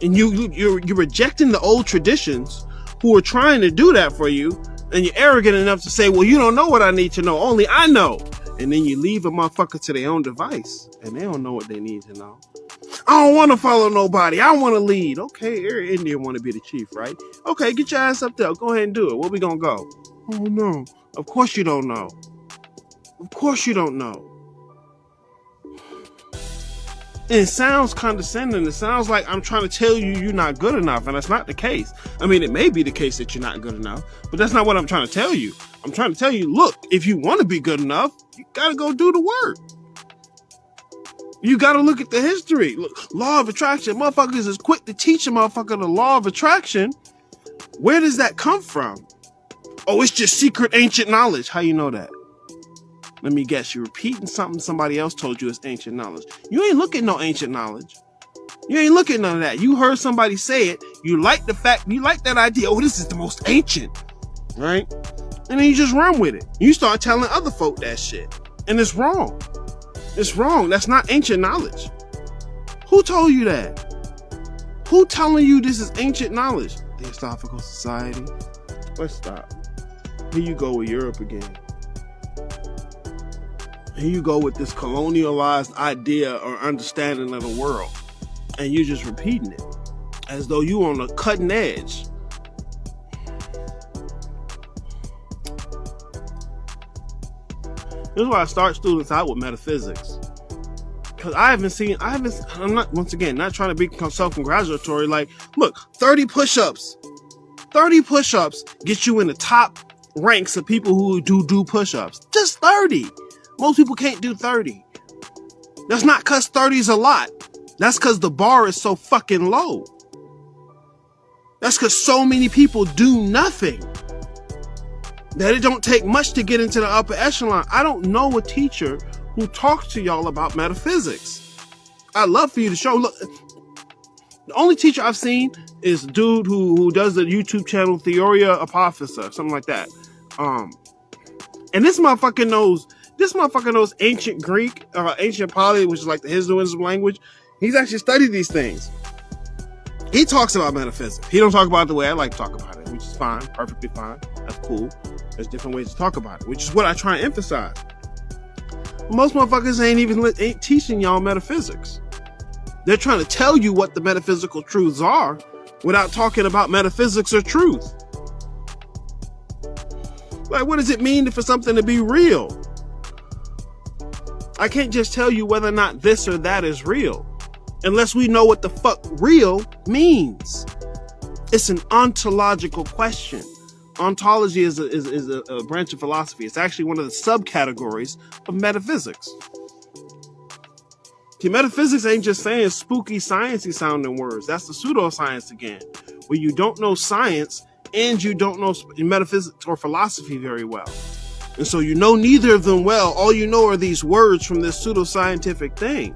And you're rejecting the old traditions who are trying to do that for you. And you're arrogant enough to say, well, you don't know what I need to know. Only I know. And then you leave a motherfucker to their own device. And they don't know what they need to know. I don't want to follow nobody. I want to lead. Okay, every Indian want to be the chief, right? Okay, get your ass up there. Go ahead and do it. Where we gonna go? Oh no. Of course you don't know. Of course you don't know. And it sounds condescending. It sounds like I'm trying to tell you you're not good enough, and that's not the case. I mean, it may be the case that you're not good enough, but that's not what I'm trying to tell you. I'm trying to tell you, look, if you want to be good enough, you gotta go do the work. You gotta look at the history. Look, law of attraction. Motherfuckers is quick to teach a motherfucker the law of attraction. Where does that come from? Oh, it's just secret ancient knowledge. How you know that? Let me guess. You're repeating something somebody else told you is ancient knowledge. You ain't looking at no ancient knowledge. You ain't looking at none of that. You heard somebody say it. You like the fact. You like that idea. Oh, this is the most ancient, right? And then you just run with it. You start telling other folk that shit, and it's wrong. It's wrong. That's not ancient knowledge. Who told you that? Who telling you this is ancient knowledge? Theosophical Society. Let's stop. Here you go with Europe again. Here you go with this colonialized idea or understanding of the world. And you're just repeating it as though you on the cutting edge. This is why I start students out with metaphysics. Because I'm not, once again, not trying to be self-congratulatory. Like, look, 30 push-ups. 30 push-ups get you in the top ranks of people who do push-ups. Just 30. Most people can't do 30. That's not because 30 is a lot. That's because the bar is so fucking low. That's because so many people do nothing. That it don't take much to get into the upper echelon. I don't know a teacher who talks to y'all about metaphysics. I'd love for you to show. Look, the only teacher I've seen is a dude who does the YouTube channel Theoria Apophysa, something like that. And this motherfucker knows ancient Greek, ancient Pali, which is like the Hinduism language. He's actually studied these things. He talks about metaphysics. He don't talk about it the way I like to talk about it, which is fine, perfectly fine. That's cool. There's different ways to talk about it, which is what I try and emphasize. Most motherfuckers ain't teaching y'all metaphysics. They're trying to tell you what the metaphysical truths are without talking about metaphysics or truth. Like, what does it mean for something to be real? I can't just tell you whether or not this or that is real unless we know what the fuck real means. It's an ontological question. Ontology is a branch of philosophy. It's actually one of the subcategories of metaphysics. See, metaphysics ain't just saying spooky, sciencey sounding words. That's the pseudoscience again, where you don't know science and you don't know metaphysics or philosophy very well. And so you know neither of them well. All you know are these words from this pseudoscientific thing.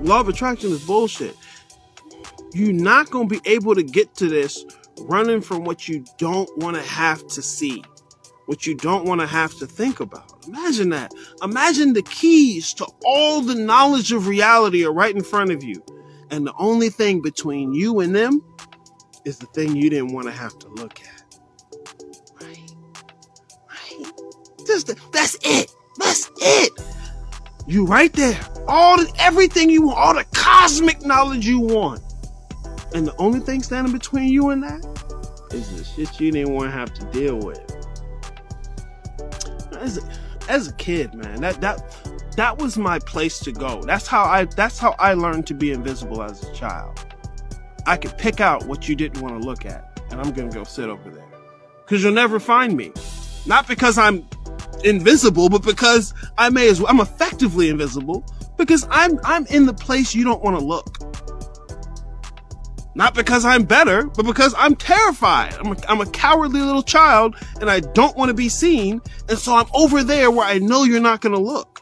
Law of attraction is bullshit. You're not going to be able to get to this running from what you don't want to have to see, what you don't want to have to think about. Imagine that. Imagine the keys to all the knowledge of reality are right in front of you. And the only thing between you and them is the thing you didn't want to have to look at. Right? That's it. That's it. You right there. Everything you want, all the cosmic knowledge you want. And the only thing standing between you and that is the shit you didn't want to have to deal with. As a kid, man, that was my place to go. That's how I learned to be invisible as a child. I could pick out what you didn't want to look at, and I'm gonna go sit over there. Because you'll never find me. Not because I'm invisible, but because I'm effectively invisible, because I'm in the place you don't want to look. Not because I'm better, but because I'm terrified. I'm a cowardly little child, and I don't want to be seen, and so I'm over there where I know you're not going to look.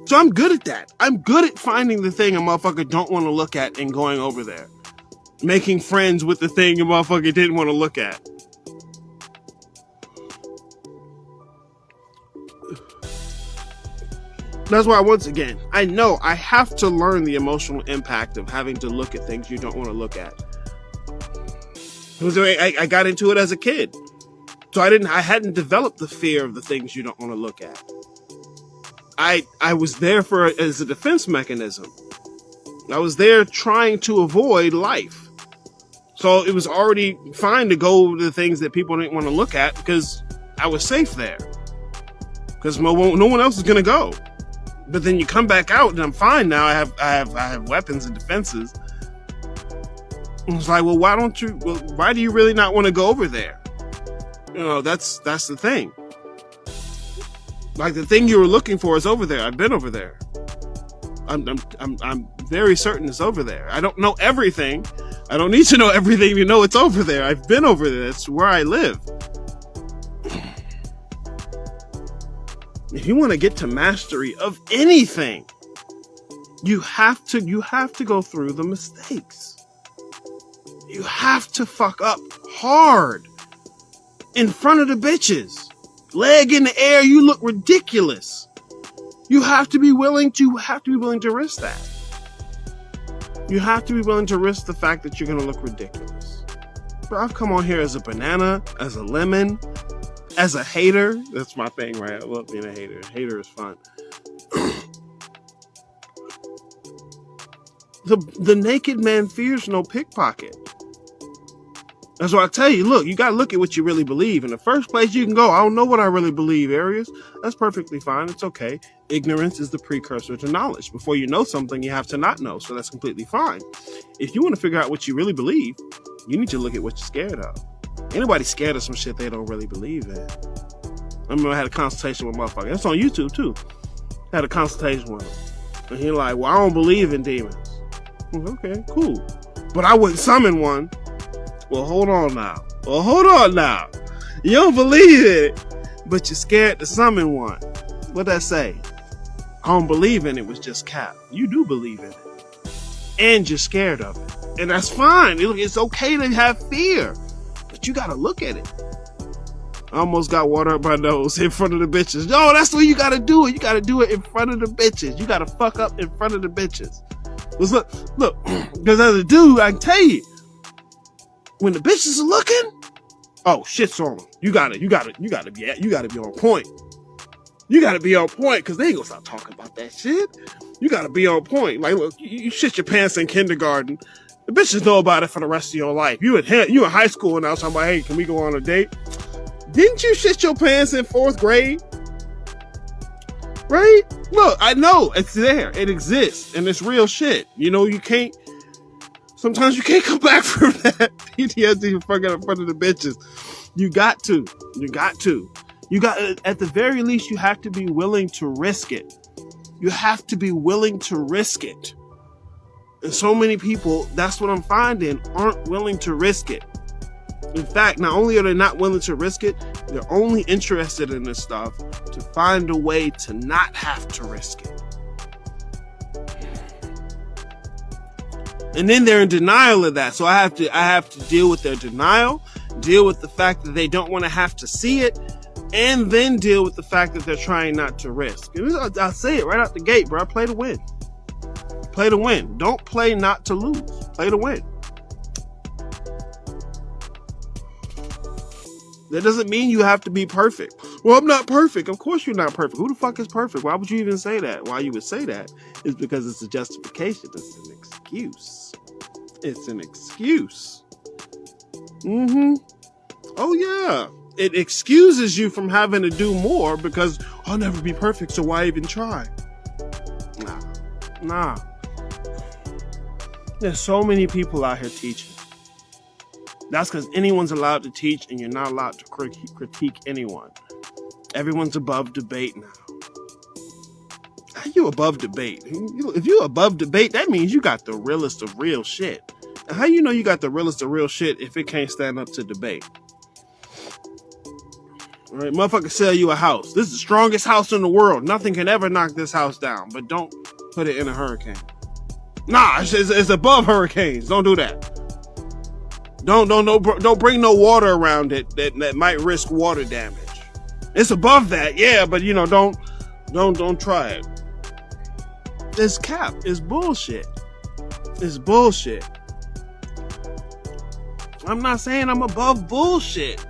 So I'm good at that. I'm good at finding the thing a motherfucker don't want to look at and going over there. Making friends with the thing a motherfucker didn't want to look at. That's why, once again, I know I have to learn the emotional impact of having to look at things you don't want to look at. Because I got into it as a kid. So I hadn't developed the fear of the things you don't want to look at. I was there as a defense mechanism. I was there trying to avoid life. So it was already fine to go to the things that people didn't want to look at because I was safe there. Because no one else is going to go. But then you come back out and I'm fine now. I have weapons and defenses. And it's like, well, why do you really not want to go over there? That's the thing. Like the thing you were looking for is over there. I've been over there. I'm very certain it's over there. I don't know everything. I don't need to know everything to know it's over there. I've been over there. It's where I live. If you want to get to mastery of anything, you have to go through the mistakes. You have to fuck up hard in front of the bitches. Leg in the air, you look ridiculous. You have to be willing to risk that. You have to be willing to risk the fact that you're going to look ridiculous. But I've come on here as a banana, as a lemon, as a hater. That's my thing, right? I love being a hater. Hater is fun. The naked man fears no pickpocket. That's why I tell you, look, you got to look at what you really believe. In the first place you can go, I don't know what I really believe, Aries. That's perfectly fine. It's okay. Ignorance is the precursor to knowledge. Before you know something, you have to not know. So that's completely fine. If you want to figure out what you really believe, you need to look at what you're scared of. Anybody scared of some shit they don't really believe in. I remember I had a consultation with a motherfucker. That's on YouTube too. I had a consultation with him. And he like, well, I don't believe in demons. Okay, cool. But I wouldn't summon one. Well, hold on now. You don't believe it, but you're scared to summon one. What'd that say? I don't believe in it was just cap. You do believe in it. And you're scared of it. And that's fine. It's okay to have fear. But you gotta look at it. I almost got water up my nose in front of the bitches. No, that's what you gotta do it. You gotta do it in front of the bitches. You gotta fuck up in front of the bitches. Look, because as a dude, I can tell you, when the bitches are looking, oh, shit's on them. You gotta be on point. You gotta be on point, because they ain't gonna stop talking about that shit. You gotta be on point. Like, look, you shit your pants in kindergarten. The bitches know about it for the rest of your life. You in high school and I was talking about, hey, can we go on a date? Didn't you shit your pants in 4th grade? Right? Look, I know it's there. It exists. And it's real shit. Sometimes you can't come back from that PTSD fucking in front of the bitches. You got to. At the very least, you have to be willing to risk it. You have to be willing to risk it. And so many people, that's what I'm finding, aren't willing to risk it. In fact, not only are they not willing to risk it, they're only interested in this stuff to find a way to not have to risk it. And then they're in denial of that. So I have to deal with their denial, deal with the fact that they don't want to have to see it, and then deal with the fact that they're trying not to risk. And I'll say it right out the gate, bro. Play to win. Play to win. Don't play not to lose. Play to win. That doesn't mean you have to be perfect. Well, I'm not perfect. Of course you're not perfect. Who the fuck is perfect? Why would you even say that? Why you would say that is because it's a justification. It's an excuse. It's an excuse. Oh, yeah. It excuses you from having to do more because I'll never be perfect, so why even try? Nah. There's so many people out here teaching. That's because anyone's allowed to teach and you're not allowed to critique anyone. Everyone's above debate now. How you above debate? If you're above debate, that means you got the realest of real shit. And how you know you got the realest of real shit if it can't stand up to debate? All right, motherfucker, sell you a house. This is the strongest house in the world. Nothing can ever knock this house down, but don't put it in a hurricane. Nah, it's above hurricanes. Don't do that. Don't bring no water around it that might risk water damage. It's above that, yeah, but don't try it. It's cap. It's bullshit. It's bullshit. I'm not saying I'm above bullshit.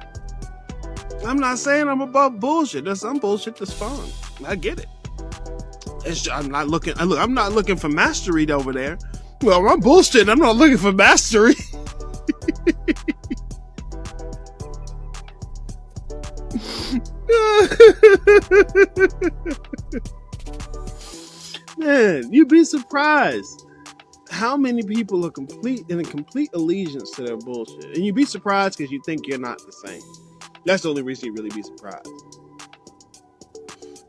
There's some bullshit that's fun. I get it. I'm not looking. I'm not looking for mastery over there. Well, I'm bullshit. I'm not looking for mastery. Man, you'd be surprised how many people are in a complete allegiance to their bullshit, and you'd be surprised because you think you're not the same. That's the only reason you really be surprised,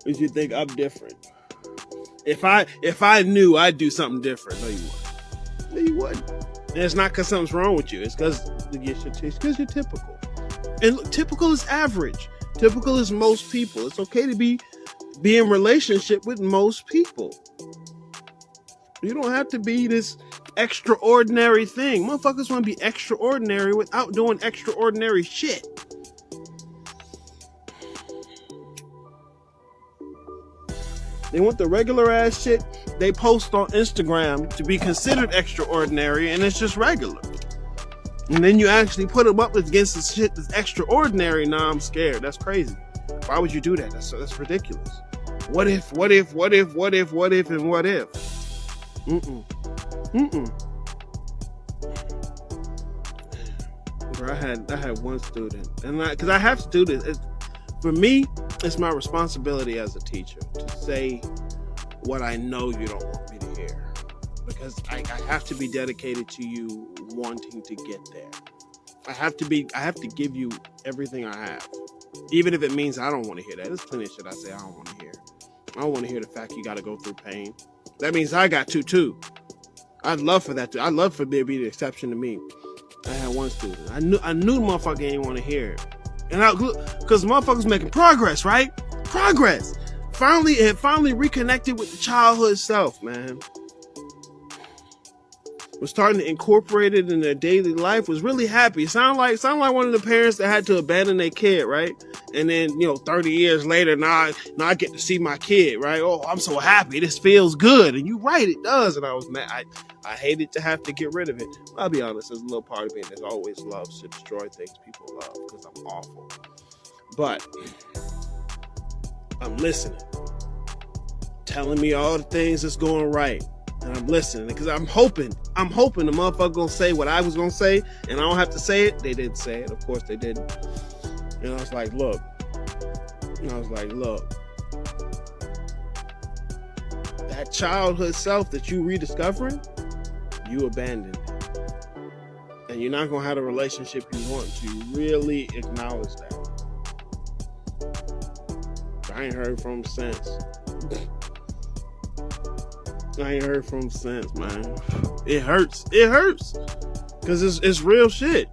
because you think I'm different. If I knew, I'd do something different. No, you wouldn't. No, you wouldn't. And it's not because something's wrong with you. It's because you're typical. And look, typical is average. Typical is most people. It's okay to be in relationship with most people. You don't have to be this extraordinary thing. Motherfuckers want to be extraordinary without doing extraordinary shit. They want the regular ass shit they post on Instagram to be considered extraordinary, and it's just regular. And then you actually put them up against the shit that's extraordinary. Nah, I'm scared. That's crazy. Why would you do that? That's ridiculous. What if, and what if? Bro, I had one student, and because I have to do this. For me, it's my responsibility as a teacher to say what I know you don't want me to hear, because I have to be dedicated to you wanting to get there. I have to give you everything I have, even if it means I don't want to hear that. There's plenty of shit I say I don't want to hear. I don't want to hear the fact you got to go through pain. That means I got to too. I'd love for that. I'd love for there to be the exception to me. I had one student. I knew the motherfucker ain't want to hear it. And because motherfuckers making progress, right? Progress. Finally reconnected with the childhood self, man. Was starting to incorporate it in their daily life. Was really happy. Sound like one of the parents that had to abandon their kid, right? And then 30 years later, now I get to see my kid, right? Oh, I'm so happy. This feels good. And you're right, it does. And I was mad. I hated to have to get rid of it. I'll be honest, there's a little part of me that always loves to destroy things people love because I'm awful. But I'm listening. Telling me all the things that's going right. And I'm listening because I'm hoping the motherfucker gonna say what I was gonna say, and I don't have to say it. They didn't say it, of course they didn't. And I was like, look. That childhood self that you rediscovering, you abandoned it. And you're not gonna have the relationship you want to. Really acknowledge that. I ain't heard from him since. Man. It hurts. Because it's real shit.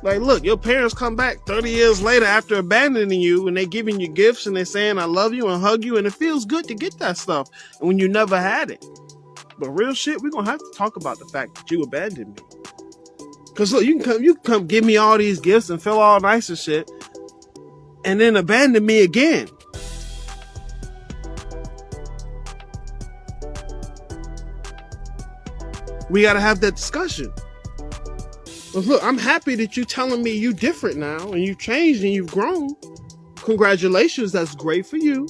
Like, look, your parents come back 30 years later after abandoning you, and they giving you gifts, and they saying, I love you, and hug you, and it feels good to get that stuff when you never had it. But real shit, we're going to have to talk about the fact that you abandoned me. Because look, you can come give me all these gifts and feel all nice and shit, and then abandon me again. We got to have that discussion. But look, I'm happy that you're telling me you different now and you've changed and you've grown. Congratulations, that's great for you.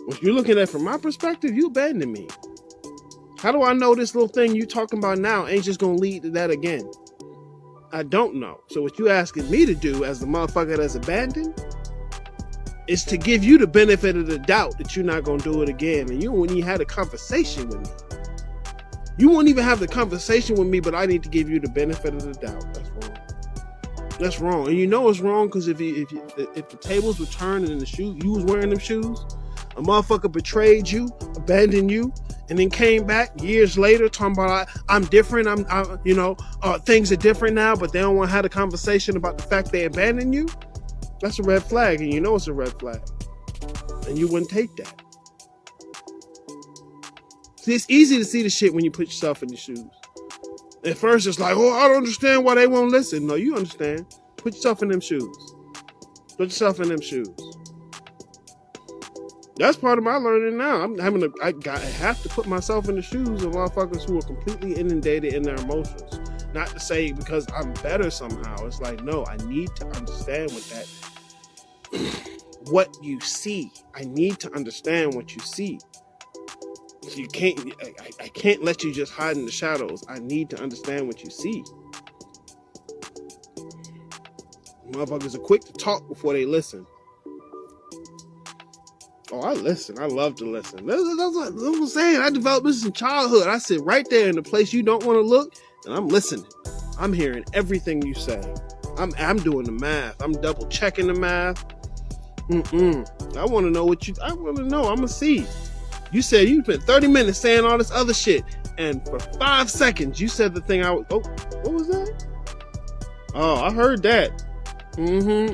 If you're looking at it from my perspective, you abandoned me. How do I know this little thing you talking about now ain't just going to lead to that again? I don't know. So what you asking me to do as the motherfucker that's abandoned is to give you the benefit of the doubt that you're not going to do it again. And you wouldn't even had a conversation with me. You won't even have the conversation with me, but I need to give you the benefit of the doubt. That's wrong. That's wrong. And you know it's wrong because if the tables were turned and you was wearing them shoes, a motherfucker betrayed you, abandoned you, and then came back years later talking about I'm different. Things are different now, but they don't want to have a conversation about the fact they abandoned you. That's a red flag, and you know it's a red flag, and you wouldn't take that. It's easy to see the shit when you put yourself in the shoes. At first, it's like, I don't understand why they won't listen. No, you understand. Put yourself in them shoes. That's part of my learning now. I have to put myself in the shoes of motherfuckers who are completely inundated in their emotions. Not to say because I'm better somehow. It's like, no, I need to understand what you see. I need to understand what you see. You can't. I can't let you just hide in the shadows. I need to understand what you see. Motherfuckers are quick to talk before they listen. Oh, I listen. I love to listen. That's what I'm saying. I developed this in childhood. I sit right there in the place you don't want to look, and I'm listening. I'm hearing everything you say. I'm doing the math. I'm double checking the math. I want to know what you. I want to know. I'm gonna see. You said you spent 30 minutes saying all this other shit, and for 5 seconds you said the thing I was. Oh, what was that? Oh, I heard that.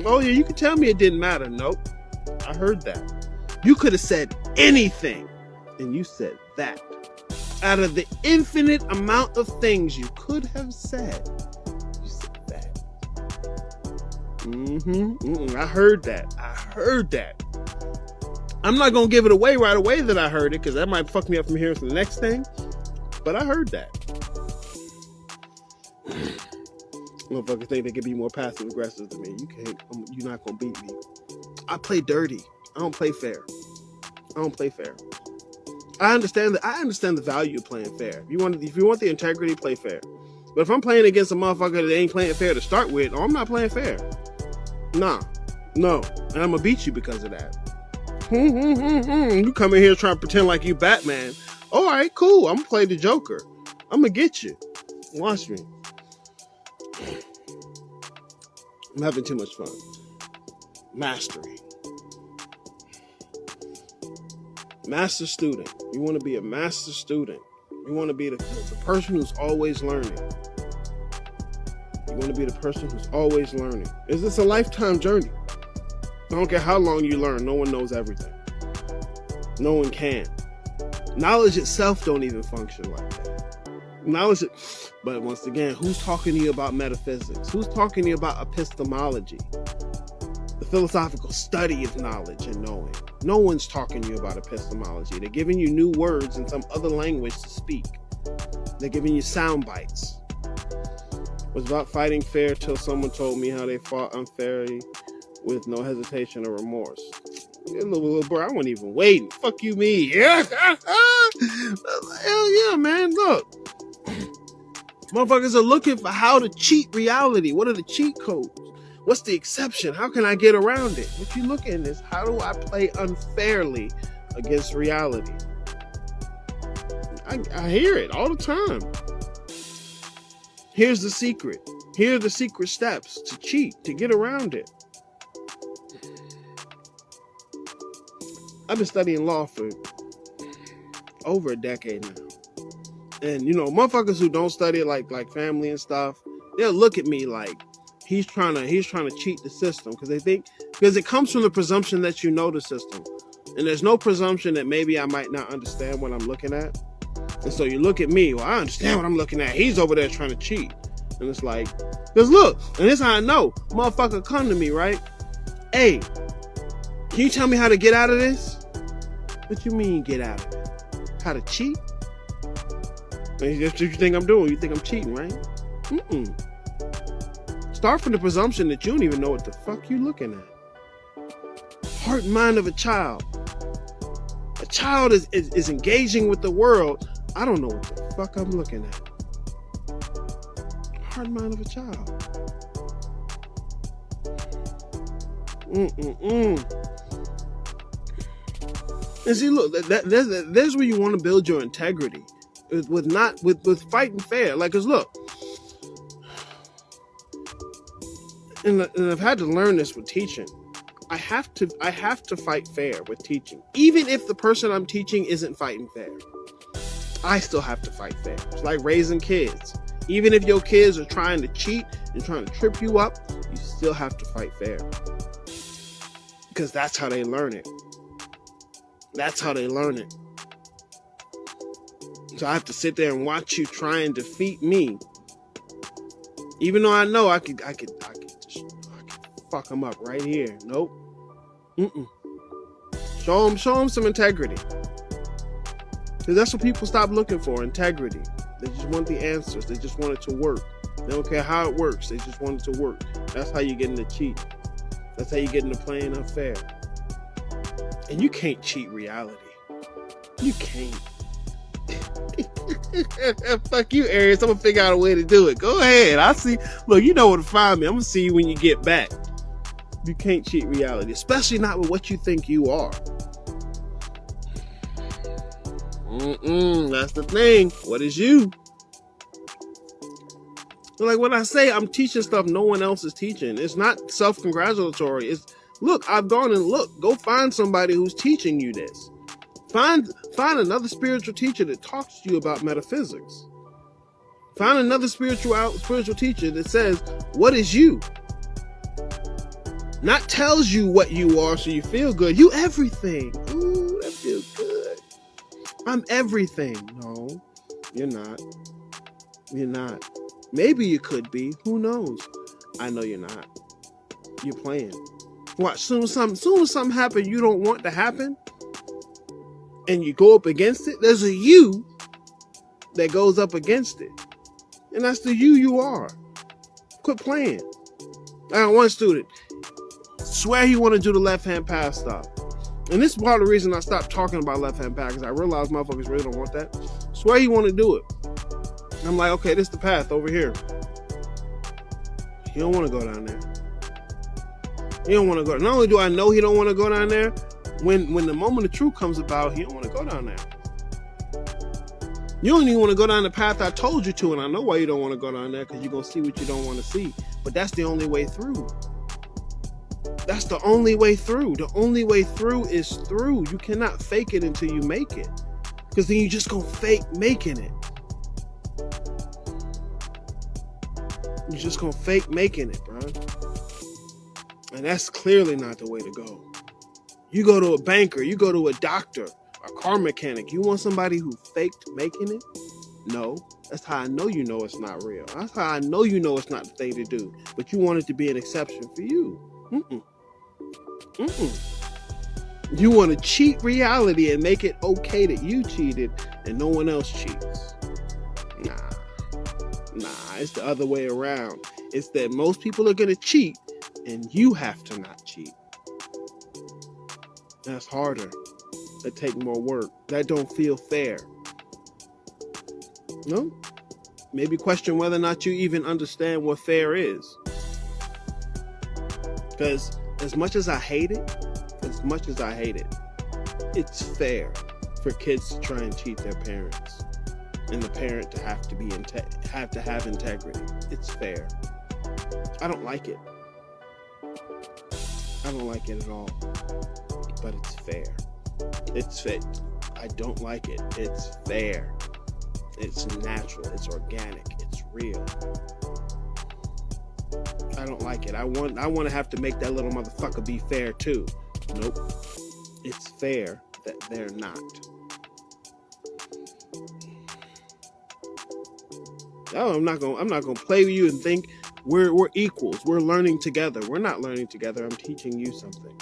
Oh yeah, you can tell me it didn't matter. Nope, I heard that. You could have said anything, and you said that. Out of the infinite amount of things you could have said, you said that. I heard that. I heard that. I'm not going to give it away right away that I heard it, because that might fuck me up from hearing the next thing. But I heard that. Motherfuckers think they can be more passive aggressive than me. You can't. You're not going to beat me. I play dirty. I don't play fair. I understand the value of playing fair. If you want the integrity, play fair. But if I'm playing against a motherfucker that ain't playing fair to start with, I'm not playing fair. Nah. No. And I'm gonna beat you because of that. You come in here trying to pretend like you Batman. All right, cool. I'm gonna play the Joker. I'm gonna get you. Watch me. I'm having too much fun. Mastery. Master student. You want to be a master student. You want to be the person who's always learning. You want to be the person who's always learning. Is this a lifetime journey? I don't care how long you learn. No one knows everything. No one can. Knowledge itself don't even function like that. But once again, who's talking to you about metaphysics? Who's talking to you about epistemology? The philosophical study of knowledge and knowing. No one's talking to you about epistemology. They're giving you new words in some other language to speak. They're giving you sound bites. It was about fighting fair till someone told me how they fought unfairly with no hesitation or remorse. Little bro, I wasn't even waiting. Fuck you, me. Yeah. Hell yeah, man. Look. Motherfuckers are looking for how to cheat reality. What are the cheat codes? What's the exception? How can I get around it? What you look at is, how do I play unfairly against reality? I hear it all the time. Here's the secret. Here are the secret steps to cheat, to get around it. I've been studying law for over a decade now. And, motherfuckers who don't study it, like family and stuff, they'll look at me like, he's trying to cheat the system, because it comes from the presumption that you know the system, and there's no presumption that maybe I might not understand what I'm looking at. And so you look at me, well, I understand what I'm looking at. He's over there trying to cheat, and it's like, because look, and this is how I know. Motherfucker come to me, right? Hey, can you tell me how to get out of this? What you mean get out of it? How to cheat? That's what you think I'm doing. You think I'm cheating, right? Start from the presumption that you don't even know what the fuck you looking at. Heart and mind of a child. A child is engaging with the world. I don't know what the fuck I'm looking at. Heart and mind of a child. And see, look, there's where you want to build your integrity. With fighting fair. Like, cause look, and I've had to learn this with teaching. I have to fight fair with teaching. Even if the person I'm teaching isn't fighting fair, I still have to fight fair. It's like raising kids. Even if your kids are trying to cheat and trying to trip you up, you still have to fight fair. Because that's how they learn it. That's how they learn it. So I have to sit there and watch you try and defeat me. Even though I know I could fuck them up right here. Nope. Show them some integrity. Because that's what people stop looking for, integrity. They just want the answers. They just want it to work. They don't care how it works. They just want it to work. That's how you get into cheat. That's how you get into playing unfair. And you can't cheat reality. You can't. Fuck you, Aries. I'm gonna figure out a way to do it. Go ahead. I'll see. Look, you know where to find me. I'm gonna see you when you get back. You can't cheat reality, especially not with what you think you are. That's the thing. What is you? Like when I say I'm teaching stuff no one else is teaching, it's not self-congratulatory. It's, look, I've gone and looked. Go find somebody who's teaching you this. Find another spiritual teacher that talks to you about metaphysics. Find another spiritual teacher that says, what is you? Not tells you what you are so you feel good. You everything. Ooh, that feels good. I'm everything. No, you're not. You're not. Maybe you could be. Who knows? I know you're not. You're playing. Watch. Soon as something happens you don't want to happen, and you go up against it, there's a you that goes up against it. And that's the you are. Quit playing. I got one student, swear he want to do the left-hand path stuff. And this is part of the reason I stopped talking about left-hand path, because I realized motherfuckers really don't want that. Swear he want to do it. And I'm like, okay, this is the path over here. He don't want to go down there. He don't want to go. Not only do I know he don't want to go down there, when the moment of truth comes about, he don't want to go down there. You don't even want to go down the path I told you to, and I know why you don't want to go down there, because you're going to see what you don't want to see. But that's the only way through. That's the only way through. The only way through is through. You cannot fake it until you make it, because then you're just going to fake making it. You're just going to fake making it, bro. And that's clearly not the way to go. You go to a banker, you go to a doctor, a car mechanic. You want somebody who faked making it? No. That's how I know you know it's not real. That's how I know you know it's not the thing to do. But you want it to be an exception for you. You want to cheat reality and make it okay that you cheated and no one else cheats. Nah, it's the other way around. It's that most people are going to cheat and you have to not cheat. That's harder. That take more work. That don't feel fair. No? Maybe question whether or not you even understand what fair is. Because as much as I hate it, it's fair for kids to try and cheat their parents, and the parent to have to have integrity. It's fair. I don't like it. I don't like it at all. But it's fair. It's fair. I don't like it. It's fair. It's natural. It's organic. It's real. I don't like it. I want to have to make that little motherfucker be fair too. Nope. It's fair that they're not. Oh, I'm not gonna play with you and think we're equals. We're learning together. We're not learning together. I'm teaching you something.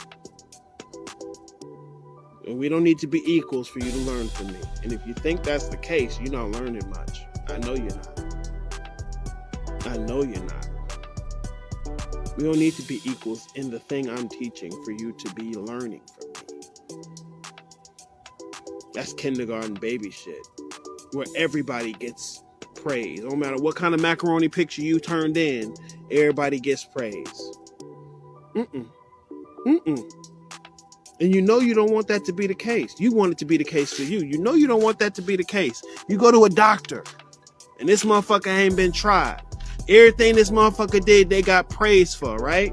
And we don't need to be equals for you to learn from me. And if you think that's the case, you're not learning much. I know you're not. I know you're not. We don't need to be equals in the thing I'm teaching for you to be learning from me. That's kindergarten baby shit, where everybody gets praise. No matter what kind of macaroni picture you turned in, everybody gets praise. And you know you don't want that to be the case. You want it to be the case for you. You know you don't want that to be the case. You go to a doctor, and this motherfucker ain't been tried. Everything this motherfucker did, they got praise for, right?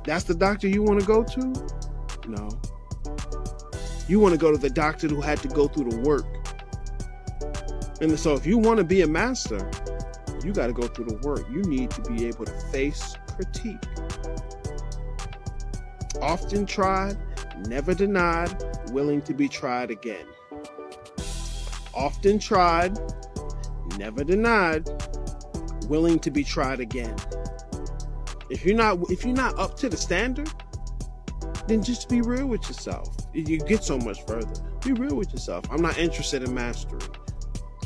That's the doctor you want to go to? No. You want to go to the doctor who had to go through the work. And so if you want to be a master, you got to go through the work. You need to be able to face critique. Often tried, never denied, willing to be tried again. Often tried, never denied, willing to be tried again. If you're not up to the standard, then just be real with yourself. You get so much further. Be real with yourself. I'm not interested in mastery.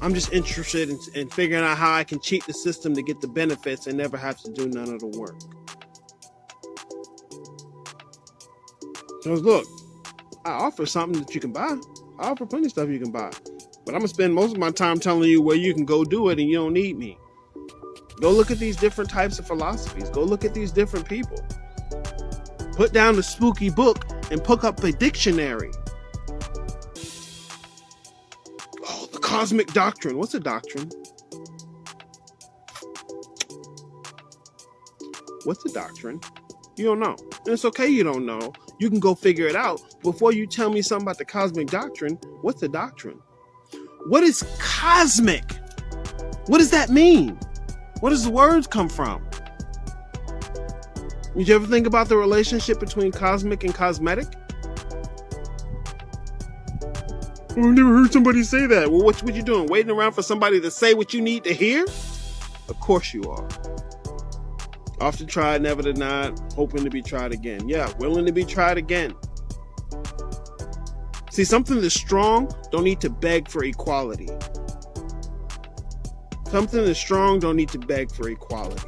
I'm just interested in figuring out how I can cheat the system to get the benefits and never have to do none of the work. Because look, I offer something that you can buy. I offer plenty of stuff you can buy. But I'm going to spend most of my time telling you where you can go do it and you don't need me. Go look at these different types of philosophies. Go look at these different people. Put down the spooky book and pick up a dictionary. Oh, the cosmic doctrine. What's a doctrine? What's a doctrine? You don't know. And it's okay you don't know. You can go figure it out. Before you tell me something about the cosmic doctrine, what's a doctrine? What is cosmic? What does that mean? Where does the words come from? Did you ever think about the relationship between cosmic and cosmetic? I've never heard somebody say that. Well, what you doing? Waiting around for somebody to say what you need to hear? Of course you are. Often tried, never denied, hoping to be tried again. Yeah, willing to be tried again. See, something that's strong don't need to beg for equality. Something that's strong don't need to beg for equality.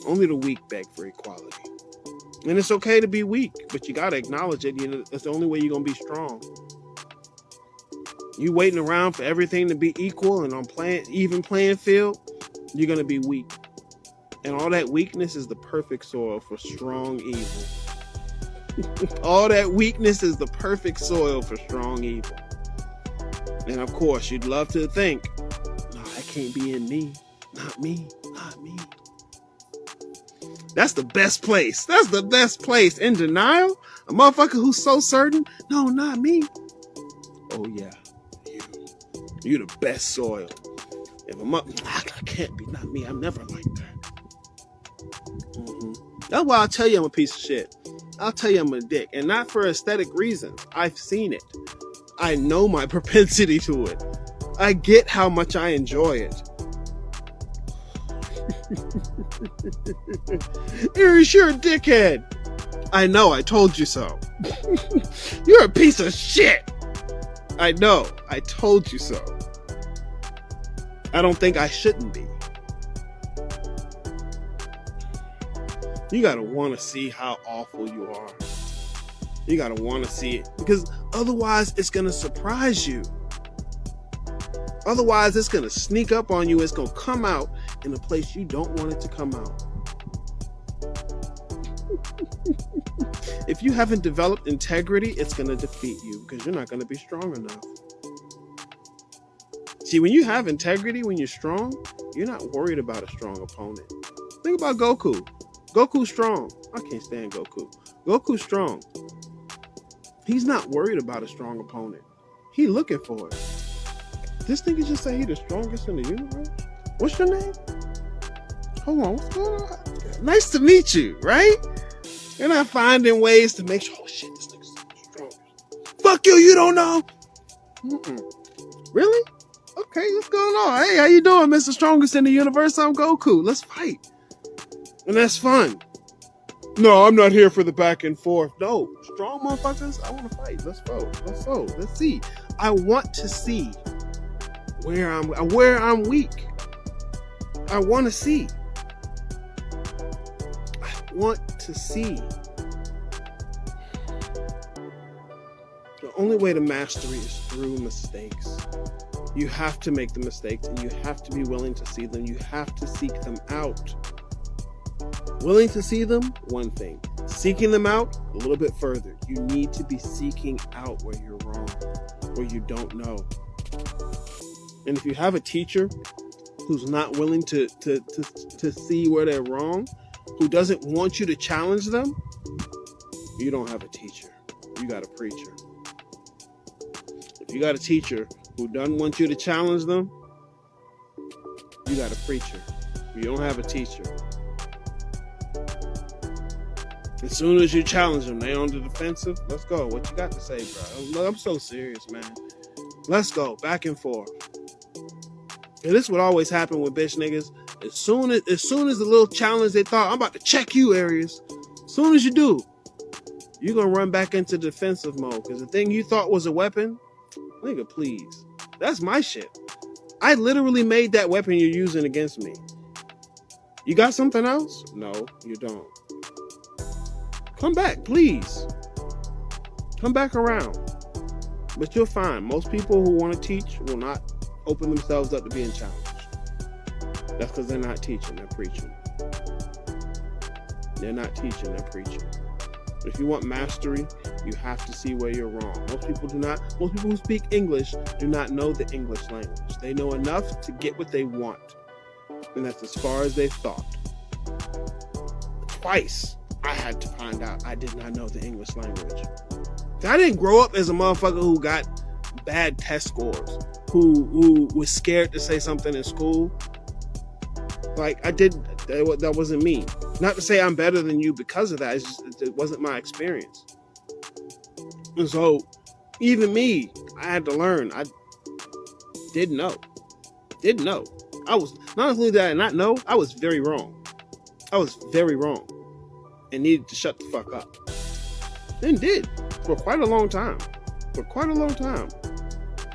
Only the weak beg for equality. And it's okay to be weak, but you got to acknowledge it. You know, that's the only way you're going to be strong. You waiting around for everything to be equal and on even playing field, you're going to be weak. And all that weakness is the perfect soil for strong evil. All that weakness is the perfect soil for strong evil. And of course, you'd love to think, no, that can't be in me. Not me. Not me. That's the best place. That's the best place. In denial? A motherfucker who's so certain? No, not me. Oh, yeah. You the best soil. If I can't be, not me. I'm never like that. That's why I'll tell you I'm a piece of shit. I'll tell you I'm a dick. And not for aesthetic reasons. I've seen it. I know my propensity to it. I get how much I enjoy it. You're a dickhead. I know, I told you so. You're a piece of shit. I know, I told you so. I don't think I shouldn't be. You gotta want to see how awful you are. You gotta want to see it. Because otherwise it's gonna surprise you. Otherwise it's gonna sneak up on you. It's gonna come out in a place you don't want it to come out. If you haven't developed integrity, it's gonna defeat you because you're not gonna be strong enough. See, when you have integrity, when you're strong, you're not worried about a strong opponent. Think about Goku. Goku's strong. I can't stand Goku. Goku's strong. He's not worried about a strong opponent. He looking for it. This nigga just say he the strongest in the universe? What's your name? Hold on, what's going on? Nice to meet you, right? You're not finding ways to make sure, oh shit, this nigga's strong. Fuck you, you don't know? Really? Okay, what's going on? Hey, how you doing, Mr. Strongest in the universe? I'm Goku. Let's fight. And that's fun. No, I'm not here for the back and forth. No, strong motherfuckers, I want to fight. Let's vote. Let's see. I want to see where I'm weak. I want to see. I want to see. The only way to mastery is through mistakes. You have to make the mistakes and you have to be willing to see them. You have to seek them out. Willing to see them, one thing. Seeking them out, a little bit further. You need to be seeking out where you're wrong, where you don't know. And if you have a teacher who's not willing to see where they're wrong, who doesn't want you to challenge them, you don't have a teacher. You got a preacher. If you got a teacher who doesn't want you to challenge them, you got a preacher. You don't have a teacher. As soon as you challenge them, they on the defensive. Let's go. What you got to say, bro? I'm so serious, man. Let's go. Back and forth. And this would always happen with bitch niggas. As soon as the little challenge they thought, I'm about to check you, Aries. As soon as you do, you're going to run back into defensive mode. Because the thing you thought was a weapon, nigga, please. That's my shit. I literally made that weapon you're using against me. You got something else? No, you don't. Come back, please. Come back around. But you'll find most people who want to teach will not open themselves up to being challenged. That's because they're not teaching, they're preaching. They're not teaching, they're preaching. If you want mastery, you have to see where you're wrong. Most people who speak English do not know the English language. They know enough to get what they want. And that's as far as they've thought. Twice, I had to find out I did not know the English language. I didn't grow up as a motherfucker who got bad test scores, who was scared to say something in school. Like, that wasn't me. Not to say I'm better than you because of that. It's just, it wasn't my experience. And so, even me, I had to learn. I didn't know. I was, not only did I not know, I was very wrong. And needed to shut the fuck up. And did. For quite a long time.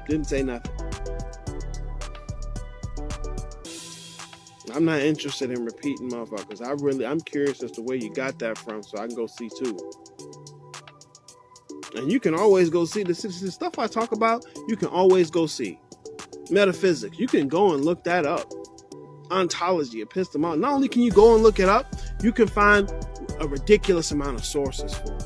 Didn't say nothing. I'm not interested in repeating motherfuckers. I'm curious as to where you got that from, so I can go see too. And you can always go see the stuff I talk about. You can always go see metaphysics. You can go and look that up. Ontology, epistemology. Not only can you go and look it up, you can find a ridiculous amount of sources for it.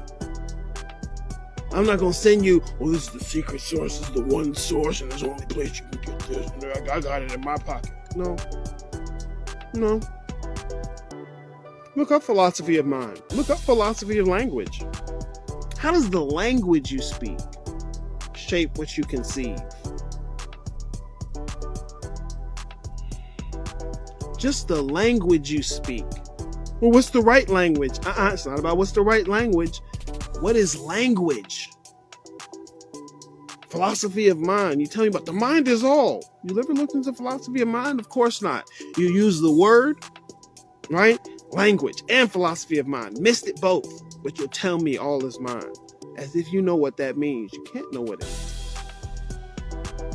I'm not gonna send you, well, this is the secret source, this is the one source, and there's the only place you can get this. And I got it in my pocket. No. Look up philosophy of mind. Look up philosophy of language. How does the language you speak shape what you conceive? Just the language you speak. Well, what's the right language? It's not about what's the right language. What is language? Philosophy of mind. You tell me about the mind is all. You ever looked into philosophy of mind? Of course not. You use the word, right? Language and philosophy of mind. Missed it both. But you'll tell me all is mind. As if you know what that means. You can't know what it means.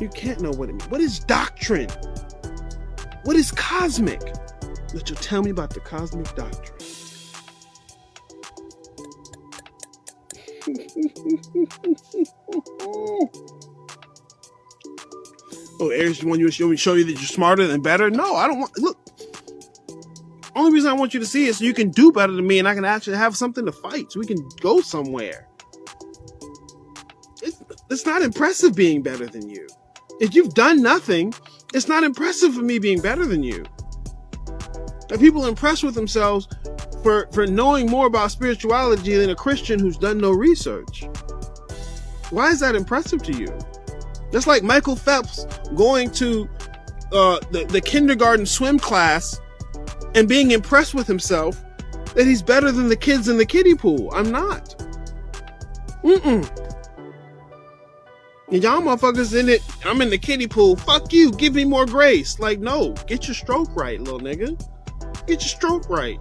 You can't know what it means. What is doctrine? What is cosmic? But you'll tell me about the cosmic doctrine. Oh, Eric, you want you to show you that you're smarter and better? No, I don't want. Look, only reason I want you to see is so you can do better than me, and I can actually have something to fight, so we can go somewhere. It's not impressive being better than you. If you've done nothing, it's not impressive for me being better than you. Are people impressed with themselves for knowing more about spirituality than a Christian who's done no research? Why is that impressive to you? That's like Michael Phelps going to the kindergarten swim class and being impressed with himself that he's better than the kids in the kiddie pool. I'm not. And y'all motherfuckers in it, I'm in the kiddie pool. Fuck you. Give me more grace. Like, no. Get your stroke right, little nigga. Get your stroke right.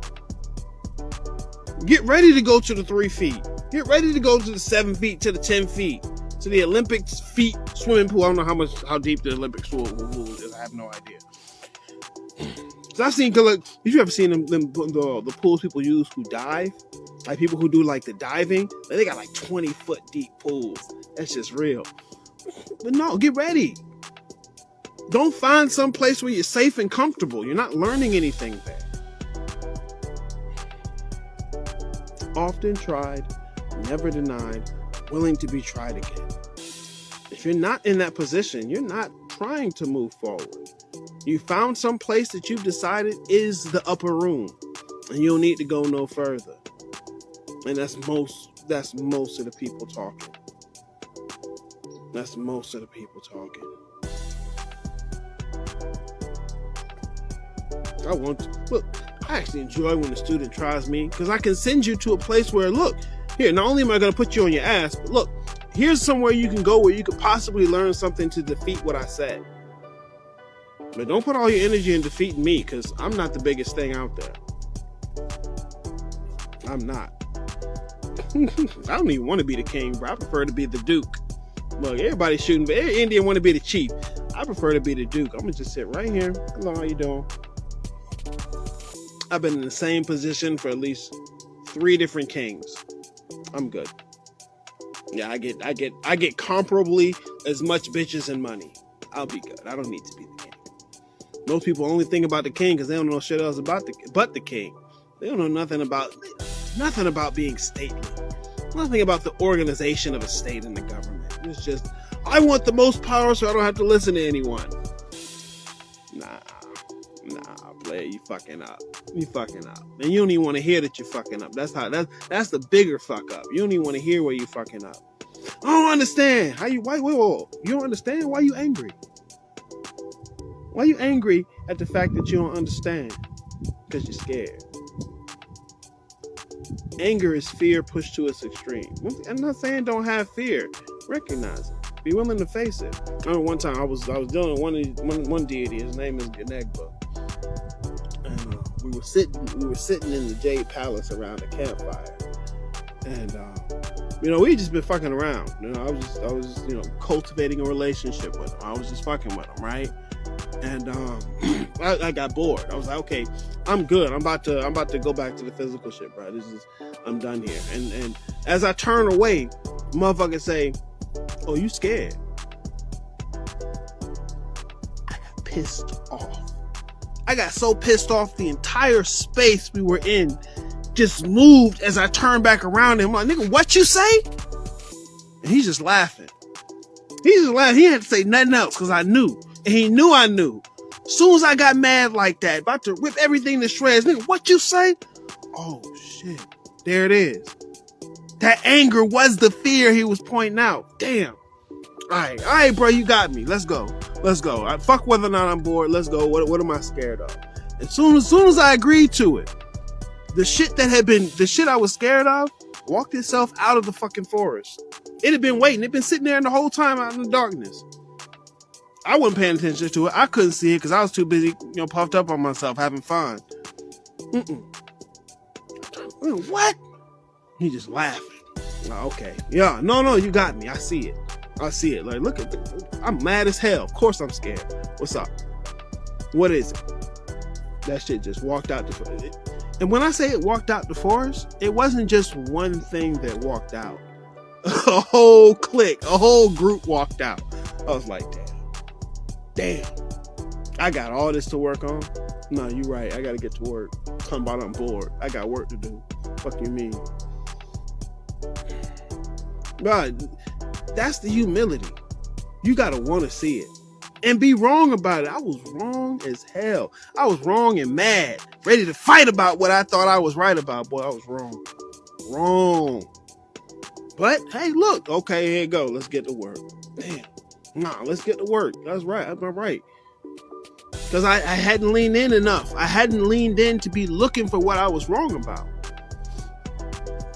Get ready to go to the 3 feet. Get ready to go to the 7 feet, to the 10 feet, to the Olympics feet swimming pool. I don't know how deep the Olympics pool is. I have no idea. So I've seen, if you ever seen the pools people use who dive, like people who do like the diving, they got like 20-foot deep pools. That's just real. But no, get ready. Don't find some place where you're safe and comfortable. You're not learning anything there. Often tried, never denied, willing to be tried again. If you're not in that position, you're not trying to move forward. You found some place that you've decided is the upper room, and you don't need to go no further. And that's most of the people talking. That's most of the people talking. I actually enjoy when a student tries me, because I can send you to a place where, look, here, not only am I going to put you on your ass, but look, here's somewhere you can go where you could possibly learn something to defeat what I said. But don't put all your energy in defeating me, because I'm not the biggest thing out there. I'm not. I don't even want to be the king, bro. I prefer to be the duke. Look, everybody's shooting, but every Indian want to be the chief. I prefer to be the duke. I'm going to just sit right here. Hello, how you doing? I've been in the same position for at least 3 different kings. I'm good. Yeah, I get comparably as much bitches and money. I'll be good. I don't need to be the king. Most people only think about the king because they don't know shit else about the king. They don't know nothing about being stately. Nothing about the organization of a state and the government. It's just, I want the most power so I don't have to listen to anyone. Nah, player, you fucking up. You fucking up. And you don't even want to hear that you're fucking up. That's the bigger fuck up. You don't even want to hear where you fucking up. I don't understand. You don't understand? Why you angry? Why you angry at the fact that you don't understand? Because you're scared. Anger is fear pushed to its extreme. I'm not saying don't have fear. Recognize it. Be willing to face it. I remember one time I was dealing with one deity. His name is Ganegba. And we were sitting in the Jade Palace around a campfire. And we just been fucking around. I was cultivating a relationship with him. I was just fucking with him, right? And I got bored. I was like, okay, I'm good. I'm about to go back to the physical shit, bro. I'm done here. And as I turn away, motherfucker say, "Oh, you scared?" I got pissed off. I got so pissed off, the entire space we were in just moved as I turned back around. And I'm like, "Nigga, what you say?" And he's just laughing. He had to say nothing else because I knew. And he knew I knew. As soon as I got mad like that, about to rip everything to shreds, nigga, what you say? Oh, shit. There it is. That anger was the fear he was pointing out. Damn. All right, bro, you got me. Let's go. Fuck whether or not I'm bored. Let's go. What am I scared of? And soon as I agreed to it, the shit I was scared of walked itself out of the fucking forest. It had been waiting. It had been sitting there the whole time out in the darkness. I wasn't paying attention to it. I couldn't see it because I was too busy, puffed up on myself, having fun. What? He just laughing. Like, okay. Yeah, no, you got me. I see it. Like, look at this. I'm mad as hell. Of course I'm scared. What's up? What is it? That shit just walked out the forest. And when I say it walked out the forest, it wasn't just one thing that walked out. A whole clique, a whole group walked out. I was like, damn, I got all this to work on. No, you right. I got to get to work. Come about, I'm bored. I got work to do. Fuck you mean? But that's the humility. You got to want to see it and be wrong about it. I was wrong as hell. I was wrong and mad, ready to fight about what I thought I was right about. Boy, I was wrong. But hey, look. Okay, here you go. Let's get to work. Damn. Nah, let's get to work. That's right. I'm right. Because I hadn't leaned in enough. I hadn't leaned in to be looking for what I was wrong about.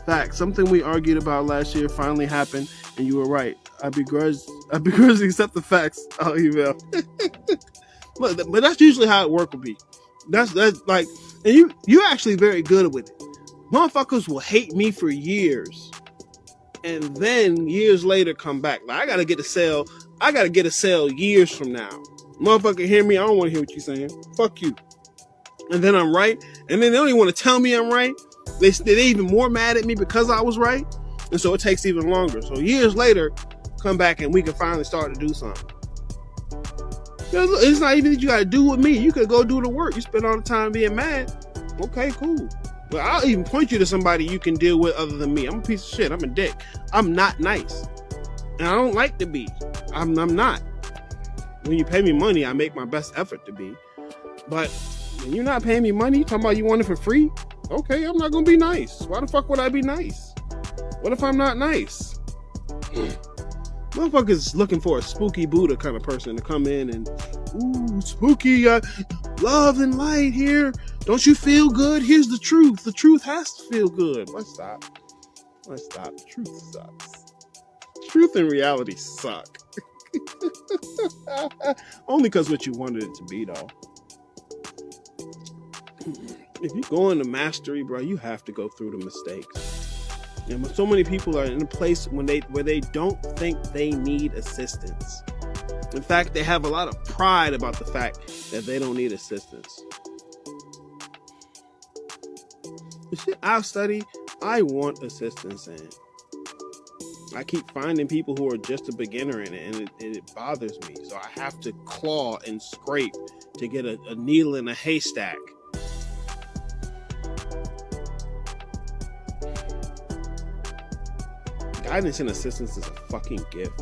Fact, something we argued about last year finally happened, and you were right. I begrudge to accept the facts. I'll email. But that's usually how it work will be. That's like, and you're actually very good with it. Motherfuckers will hate me for years, and then years later come back. Like, I gotta get a sale years from now. Motherfucker hear me, I don't want to hear what you're saying. Fuck you. And then I'm right. And then they don't even want to tell me I'm right. They're even more mad at me because I was right. And so it takes even longer. So years later, come back and we can finally start to do something. It's not even that you got to do with me. You could go do the work. You spend all the time being mad. Okay, cool. But I'll even point you to somebody you can deal with other than me. I'm a piece of shit. I'm a dick. I'm not nice. And I don't like to be. I'm not. When you pay me money, I make my best effort to be. But when you're not paying me money, you talking about you want it for free? Okay, I'm not going to be nice. Why the fuck would I be nice? What if I'm not nice? Motherfuckers looking for a spooky Buddha kind of person to come in and, ooh, spooky, love and light here. Don't you feel good? Here's the truth. The truth has to feel good. Let's stop. The truth sucks. Truth and reality suck. Only because what you wanted it to be, though. If you go into mastery, bro, you have to go through the mistakes. And so many people are in a place where they don't think they need assistance. In fact, they have a lot of pride about the fact that they don't need assistance. The shit I study, I want assistance in. I keep finding people who are just a beginner in it, and it bothers me. So I have to claw and scrape to get a needle in a haystack. Guidance and assistance is a fucking gift.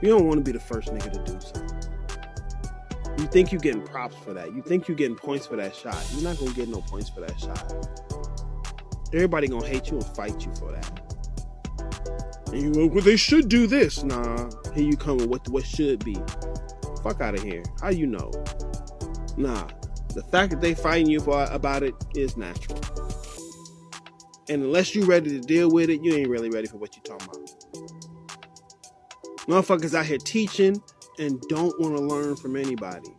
You don't want to be the first nigga to do something. You think you're getting props for that. You think you're getting points for that shot. You're not going to get no points for that shot. Everybody going to hate you and fight you for that. And you go, well, they should do this. Nah, here you come with what should be. Fuck out of here. How you know? Nah, the fact that they fighting you about it is natural. And unless you're ready to deal with it, you ain't really ready for what you're talking about. Motherfuckers out here teaching and don't want to learn from anybody.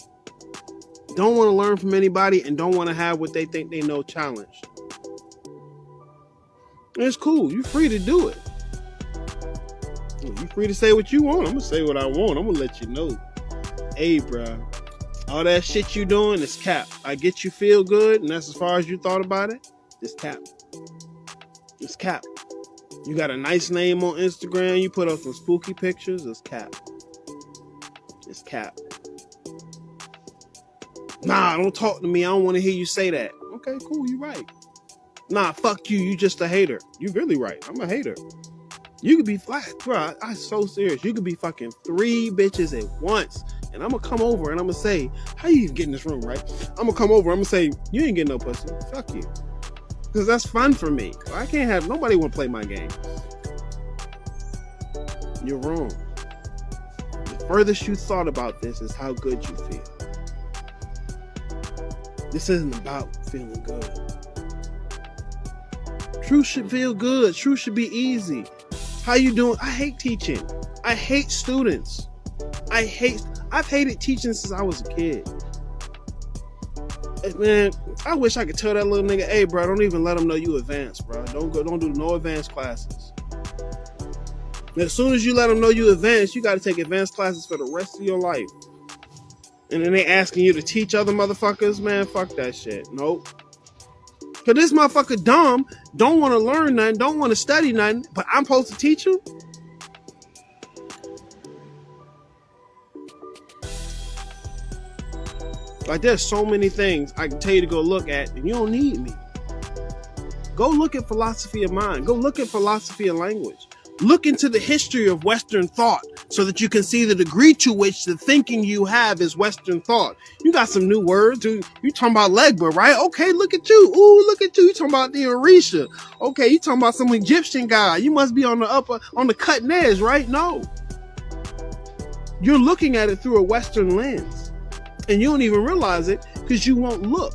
Don't want to learn from anybody and don't want to have what they think they know challenged. And it's cool. You're free to do it. You're free to say what you want. I'm going to say what I want. I'm going to let you know. Hey, bro. All that shit you doing is cap. I get you feel good, and that's as far as you thought about it. It's cap. It's cap. You got a nice name on Instagram. You put up some spooky pictures. It's cap. It's cap. Nah, don't talk to me. I don't want to hear you say that. Okay, cool. You right. Nah, fuck you. You just a hater. You really right. I'm a hater. You could be flat. Bro, I'm so serious. You could be fucking 3 bitches at once. And I'm going to come over and I'm going to say, how you even get in this room, right? I'm going to come over. I'm going to say, you ain't getting no pussy. Fuck you. Because that's fun for me. I can't have nobody want to play my game. You're wrong. The furthest you thought about this is how good you feel. This isn't about feeling good. Truth should feel good. Truth should be easy. How you doing? I hate teaching. I hate students. I've hated teaching since I was a kid. Man, I wish I could tell that little nigga, hey, bro, don't even let them know you advanced, bro. Don't do no advanced classes. As soon as you let them know you advanced, you got to take advanced classes for the rest of your life. And then they asking you to teach other motherfuckers, man, fuck that shit. Nope. Cause this motherfucker dumb, don't want to learn nothing, don't want to study nothing, but I'm supposed to teach him? Like, there's so many things I can tell you to go look at, and you don't need me. Go look at philosophy of mind. Go look at philosophy of language. Look into the history of Western thought so that you can see the degree to which the thinking you have is Western thought. You got some new words. You talking about Legba, right? Okay, look at you. Ooh, look at you. You talking about the Orisha. Okay, you talking about some Egyptian guy. You must be on the cutting edge, right? No. You're looking at it through a Western lens. And you don't even realize it because you won't look.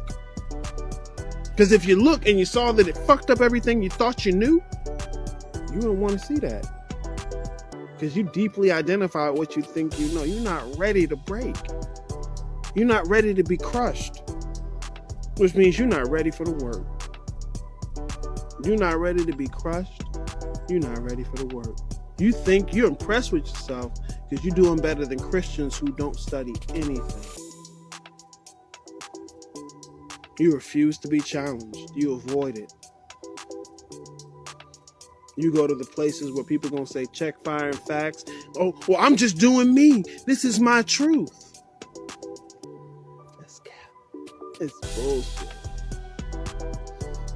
Because if you look and you saw that it fucked up everything you thought you knew, you don't want to see that. Because you deeply identify what you think you know. You're not ready to break. You're not ready to be crushed. Which means you're not ready for the work. You're not ready to be crushed. You're not ready for the work. You think you're impressed with yourself because you're doing better than Christians who don't study anything. You refuse to be challenged. You avoid it. You go to the places where people going to say, check fire and facts. Oh, well, I'm just doing me. This is my truth. That's cap. It's bullshit.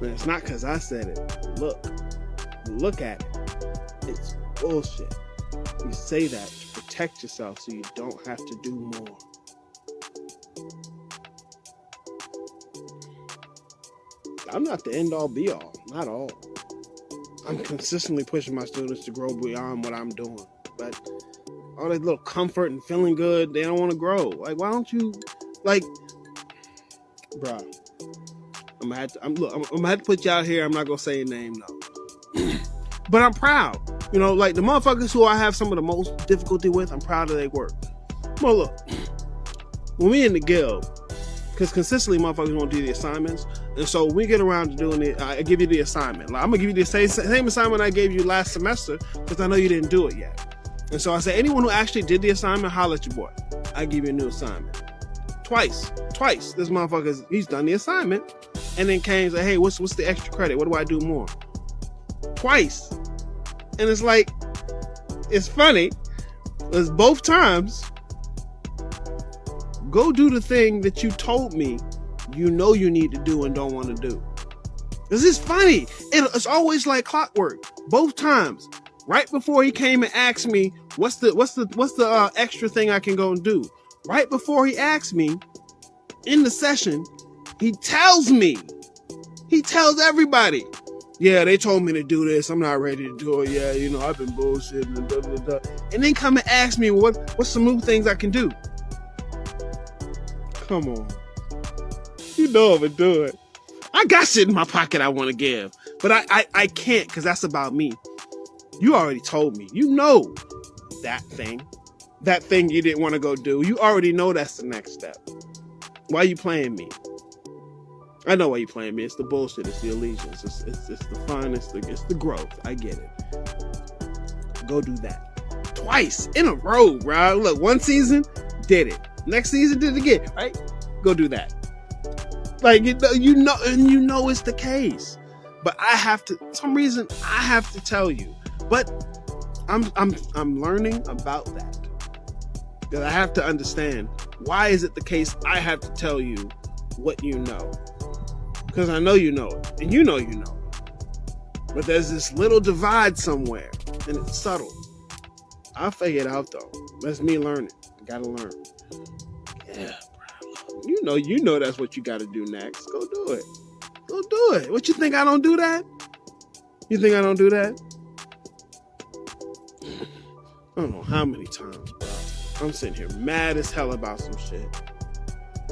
Man, it's not because I said it. Look at it. It's bullshit. You say that to protect yourself so you don't have to do more. I'm not the end all be all. Not all. I'm consistently pushing my students to grow beyond what I'm doing. But all that little comfort and feeling good, they don't want to grow. Like, why don't you, like, bruh, I'm gonna have to put you out here. I'm not gonna say your name though. But I'm proud. You know, like the motherfuckers who I have some of the most difficulty with, I'm proud of their work. Well, look, when we in the guild, because consistently motherfuckers won't do the assignments, and so we get around to doing it. I give you the assignment. Like, I'm gonna give you the same assignment I gave you last semester because I know you didn't do it yet. And so I say, anyone who actually did the assignment, holler at your boy. I give you a new assignment. Twice. This motherfucker, he's done the assignment, and then came and said, hey, what's the extra credit? What do I do more? twice. And it's like, it's funny, because both times, go do the thing that you told me you know you need to do and don't want to do. Because it's funny. It's always like clockwork. Both times, right before he came and asked me, what's the extra thing I can go and do? Right before he asked me, in the session, he tells everybody, yeah, they told me to do this. I'm not ready to do it. Yeah, you know, I've been bullshitting and blah, blah, blah. And then come and ask me what's some new things I can do. Come on. You know I'm gonna do it. I got shit in my pocket I want to give, but I can't, because that's about me. You already told me. You know that thing you didn't want to go do. You already know that's the next step. Why are you playing me? I know why you're playing me. It's the bullshit. It's the allegiance. It's the fun. It's the growth. I get it. Go do that. Twice in a row, bro. Look, one season, did it. Next season, did it again, right? Go do that. Like, you know it's the case. But some reason I have to tell you. But I'm learning about that. Because I have to understand, why is it the case I have to tell you what you know? Because I know you know it, and you know it. But there's this little divide somewhere, and it's subtle. I'll figure it out, though. That's me learning. I gotta learn. Yeah, bro. You know that's what you gotta do next. Go do it. Go do it. What, you think I don't do that? You think I don't do that? I don't know how many times, bro. I'm sitting here mad as hell about some shit.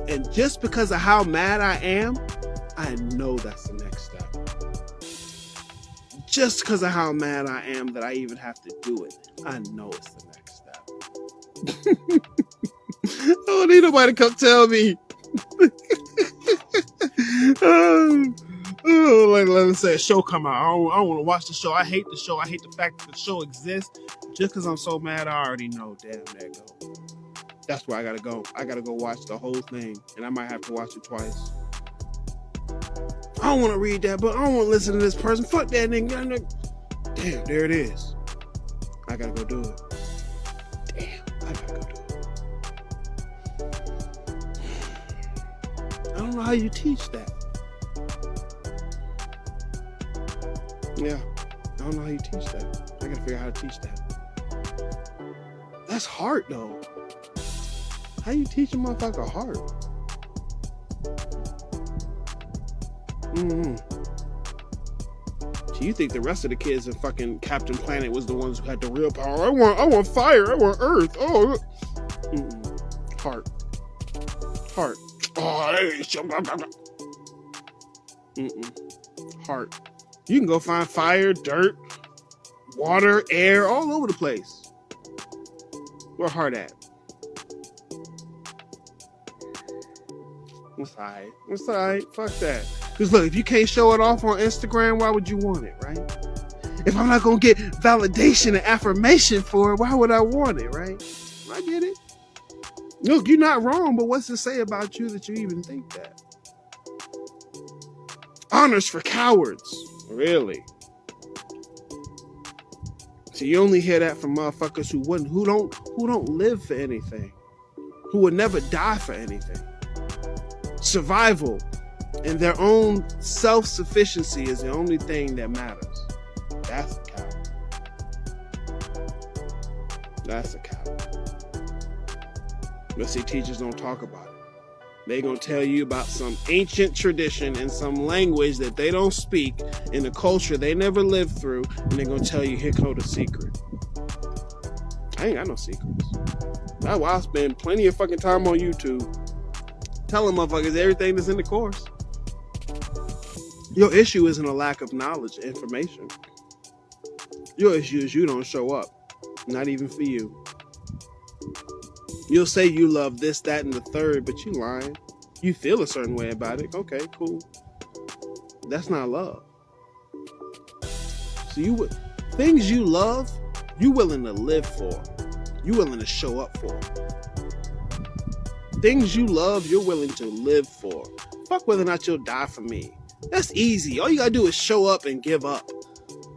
And just because of how mad I am, I know that's the next step. Just because of how mad I am that I even have to do it, I know it's the next step. I don't need nobody to come tell me. Like, let me say a show come out. I don't want to watch the show. I hate the show. I hate the fact that the show exists. Just because I'm so mad, I already know. Damn, there you go. That's where I gotta go. I gotta go watch the whole thing, and I might have to watch it twice. I don't want to read that book. I don't want to listen to this person. Fuck that nigga. Damn, there it is. I gotta go do it. Damn, I gotta go do it. I don't know how you teach that. Yeah, I don't know how you teach that. I gotta figure out how to teach that. That's hard, though. How you teach a motherfucker hard? So you think the rest of the kids in fucking Captain Planet was the ones who had the real power? I want fire. I want earth. Oh, heart. Heart. You can go find fire, dirt, water, air, all over the place. Where heart at? It's alright. Fuck that. Because look, if you can't show it off on Instagram, why would you want it, right? If I'm not going to get validation and affirmation for it, why would I want it, right? I get it. Look, you're not wrong, but what's to say about you that you even think that? Honors for cowards. Really? So you only hear that from motherfuckers who don't live for anything. Who would never die for anything. Survival and their own self-sufficiency is the only thing that matters. That's a coward. That's a coward. But see, teachers don't talk about it. They're going to tell you about some ancient tradition and some language that they don't speak in a culture they never lived through, and they're going to tell you, here go the secret. I ain't got no secrets. That's why I spend plenty of fucking time on YouTube telling motherfuckers everything that's in the course. Your issue isn't a lack of knowledge, information. Your issue is you don't show up. Not even for you. You'll say you love this, that, and the third, but you lying. You feel a certain way about it. Okay, cool. That's not love. So things you love, you willing to live for. You willing to show up for. Things you love, you're willing to live for. Fuck whether or not you'll die for me. That's easy. All you gotta do is show up and give up.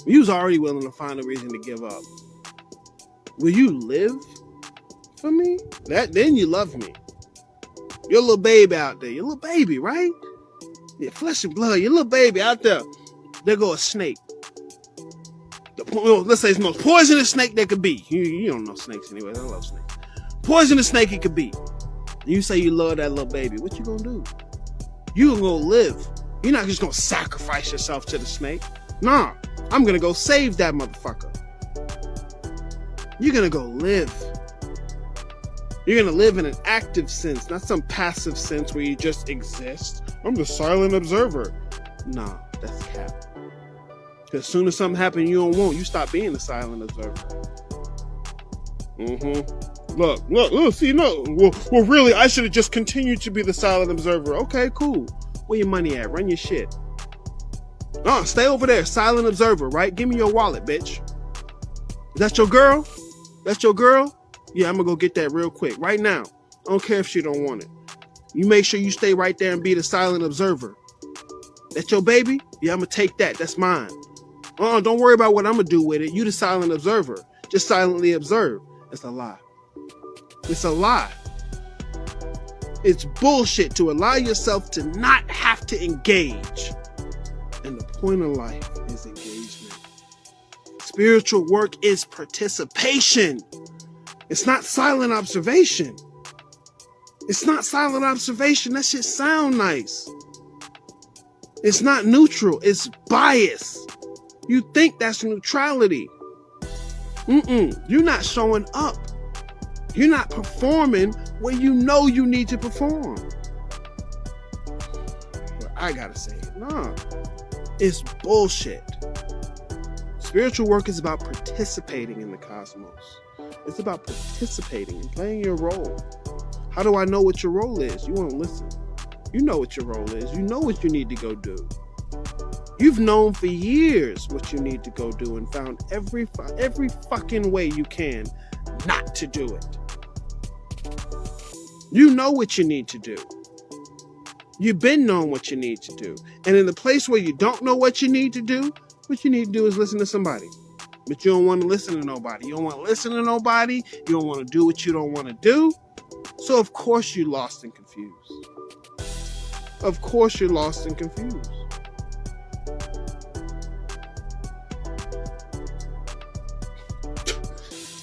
You was already willing to find a reason to give up. Will you live for me? Then you love me. Your little baby out there. Your little baby, right? Yeah, flesh and blood. Your little baby out there. There go a snake. Let's say it's the most poisonous snake there could be. You don't know snakes anyway. I love snakes. Poisonous snake it could be. You say you love that little baby. What you gonna do? You gonna go live. You're not just gonna sacrifice yourself to the snake. Nah, I'm gonna go save that motherfucker. You're gonna go live. You're gonna live in an active sense, not some passive sense where you just exist. I'm the silent observer. Nah, that's cap. Because as soon as something happens you don't want, you stop being the silent observer. Look, see, no. Well, really, I should have just continued to be the silent observer. Okay, cool. Where your money at? Run your shit. Stay over there, silent observer, right? Give me your wallet, bitch. Is that your girl? That's your girl? Yeah, I'm gonna go get that real quick, right now. I don't care if she don't want it. You make sure you stay right there and be the silent observer. That your baby? Yeah, I'm gonna take that. That's mine. Don't worry about what I'm gonna do with it. You the silent observer. Just silently observe. It's a lie. It's a lie. It's bullshit to allow yourself to not have to engage. And the point of life is engagement. Spiritual work is participation. It's not silent observation. It's not silent observation. That shit sound nice. It's not neutral. It's bias. You think that's neutrality. You're not showing up. You're not performing where you know you need to perform. But I gotta say it. No. It's bullshit. Spiritual work is about participating in the cosmos. It's about participating and playing your role. How do I know what your role is? You won't listen. You know what your role is. You know what you need to go do. You've known for years what you need to go do and found every fucking way you can not to do it. You know what you need to do. You've been knowing what you need to do. And in the place where you don't know what you need to do, what you need to do is listen to somebody. But you don't want to listen to nobody. You don't want to listen to nobody. You don't want to do what you don't want to do. So of course you're lost and confused. Of course you're lost and confused.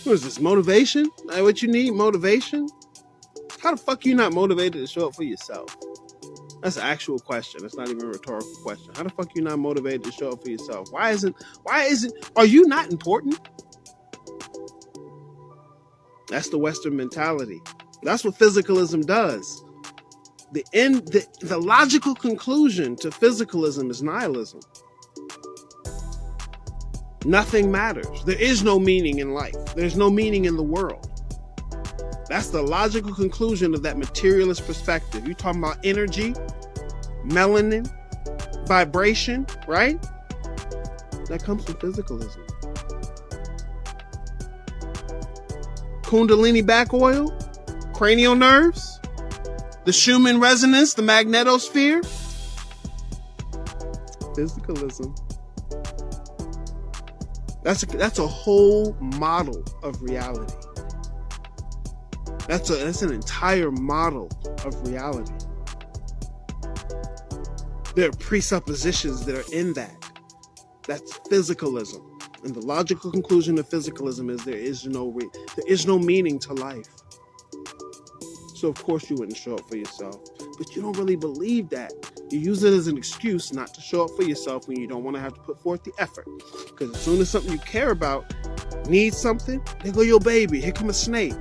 What is this, motivation? Like what you need, motivation? How the fuck are you not motivated to show up for yourself? That's an actual question. It's not even a rhetorical question. How the fuck are you not motivated to show up for yourself? Why isn't, are you not important? That's the Western mentality. That's what physicalism does. The logical conclusion to physicalism is nihilism. Nothing matters. There is no meaning in life. There's no meaning in the world. That's the logical conclusion of that materialist perspective. You're talking about energy, melanin, vibration, right? That comes from physicalism. Kundalini back oil, cranial nerves, the Schumann resonance, the magnetosphere. Physicalism. That's a whole model of reality. That's an entire model of reality. There are presuppositions that are in that. That's physicalism. And the logical conclusion of physicalism is there is no meaning to life. So of course you wouldn't show up for yourself. But you don't really believe that. You use it as an excuse not to show up for yourself when you don't want to have to put forth the effort. Because as soon as something you care about needs something, there go your baby. Here come a snake.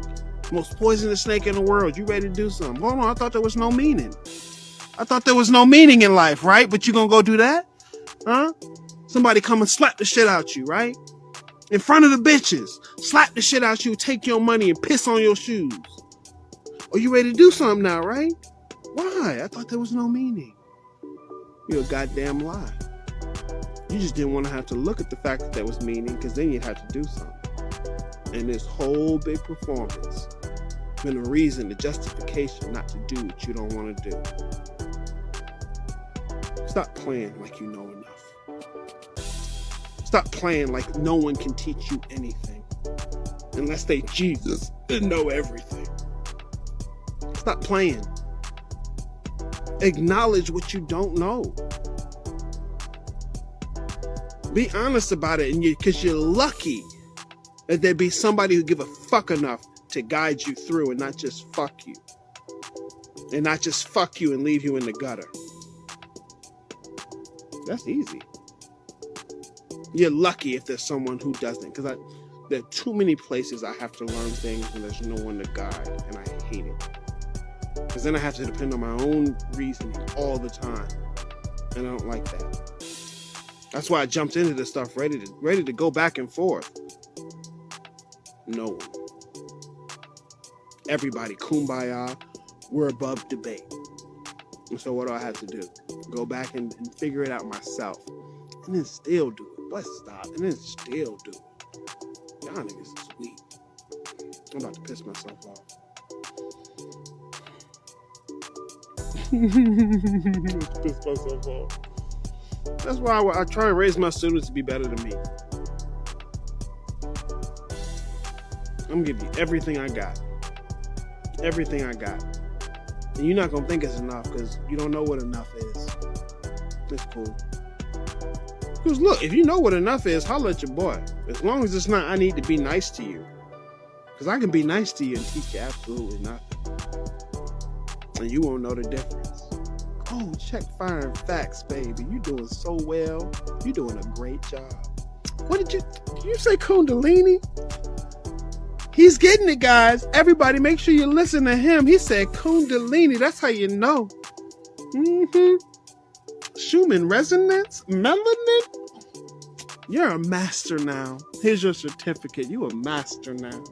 Most poisonous snake in the world. You ready to do something? Hold on, I thought there was no meaning. I thought there was no meaning in life, right? But you gonna go do that? Huh? Somebody come and slap the shit out you, right? In front of the bitches. Slap the shit out you, take your money and piss on your shoes. Oh, you ready to do something now, right? Why? I thought there was no meaning. You're a goddamn lie. You just didn't want to have to look at the fact that there was meaning, because then you'd have to do something. And this whole big performance been a reason, a justification not to do what you don't want to do. Stop playing like you know enough. Stop playing like no one can teach you anything unless they Jesus and know everything. Stop playing. Acknowledge what you don't know. Be honest about it, and because you're lucky that there be somebody who give a fuck enough to guide you through and not just fuck you. And not just fuck you and leave you in the gutter. That's easy. You're lucky if there's someone who doesn't, because there are too many places I have to learn things and there's no one to guide, and I hate it. Because then I have to depend on my own reasoning all the time, and I don't like that. That's why I jumped into this stuff ready to go back and forth. No one. Everybody, kumbaya. We're above debate. And so what do I have to do? Go back and figure it out myself. And then still do it. But stop. And then still do it. Y'all niggas is weak. I'm about to piss myself off. Piss myself off. That's why I try and raise my students to be better than me. I'm gonna give you everything I got. Everything I got. And you're not gonna think it's enough because you don't know what enough is. It's cool. Because look, if you know what enough is, holler at your boy. As long as it's not, I need to be nice to you. Because I can be nice to you and teach you absolutely nothing. And you won't know the difference. Oh, check Fire Facts, baby. You doing so well. You doing a great job. What did you say Kundalini? He's getting it, guys. Everybody, make sure you listen to him. He said Kundalini. That's how you know. Schumann resonance? Melanin? You're a master now. Here's your certificate. You a master now.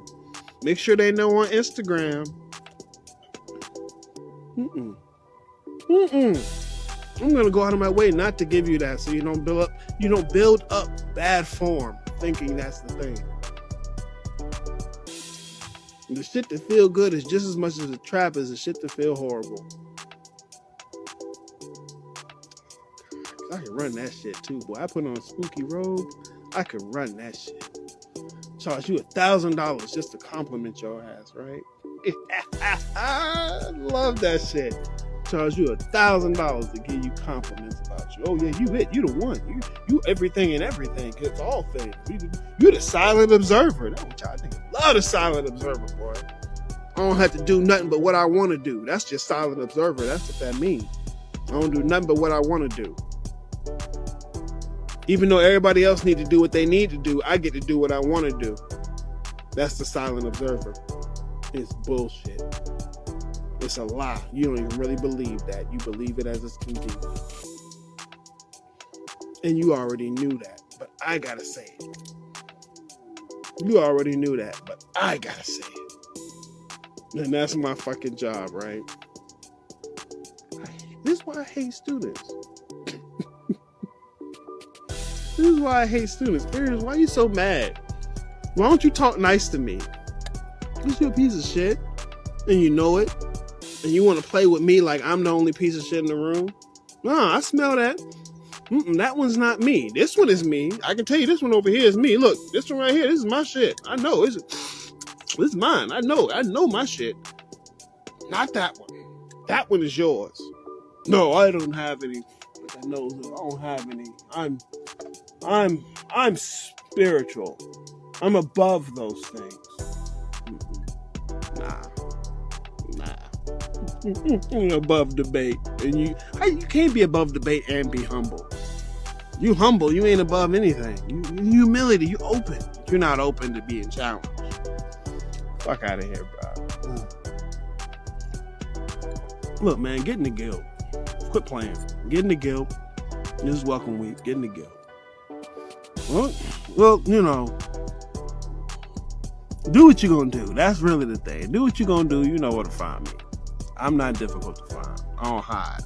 Make sure they know on Instagram. I'm gonna go out of my way not to give you that, so you don't build up bad form thinking that's the thing. The shit that feel good is just as much as a trap as the shit that feel horrible. I can run that shit too, boy. I put on a spooky robe. I can run that shit. Charge you $1,000 just to compliment your ass, right? I love that shit. Charge you $1,000 to give you compliments about you. Oh yeah, you it. You the one. You everything and everything. It's all things. You the silent observer. That's what y'all think. Love the silent observer, boy. I don't have to do nothing but what I want to do. That's just silent observer. That's what that means. I don't do nothing but what I want to do. Even though everybody else need to do what they need to do, I get to do what I want to do. That's the silent observer. It's bullshit. It's a lie. You don't even really believe that. You believe it as it's convenient. And you already knew that, but I gotta say it. You already knew that, but I gotta say it. And that's my fucking job, right? This is why I hate students. This is why I hate students. Parents, why are you so mad? Why don't you talk nice to me? Because you're a piece of shit, and you know it. And you want to play with me like I'm the only piece of shit in the room? Nah, I smell that. That one's not me. This one is me. I can tell you this one over here is me. Look, this one right here, this is my shit. I know. This is mine. I know my shit. Not that one. That one is yours. No, I don't have any. I know I don't have any. I'm spiritual. I'm above those things. Nah. Above debate. And you can't be above debate and be humble. You humble, you ain't above anything. You humility, you open. You're not open to being challenged. Fuck out of here, bro. Look, man, get in the guild. Quit playing. Get in the guild. This is welcome week. Get in the guild. Well, you know, do what you're gonna do. That's really the thing. Do what you're gonna do. You know where to find me. I'm not difficult to find. I don't hide.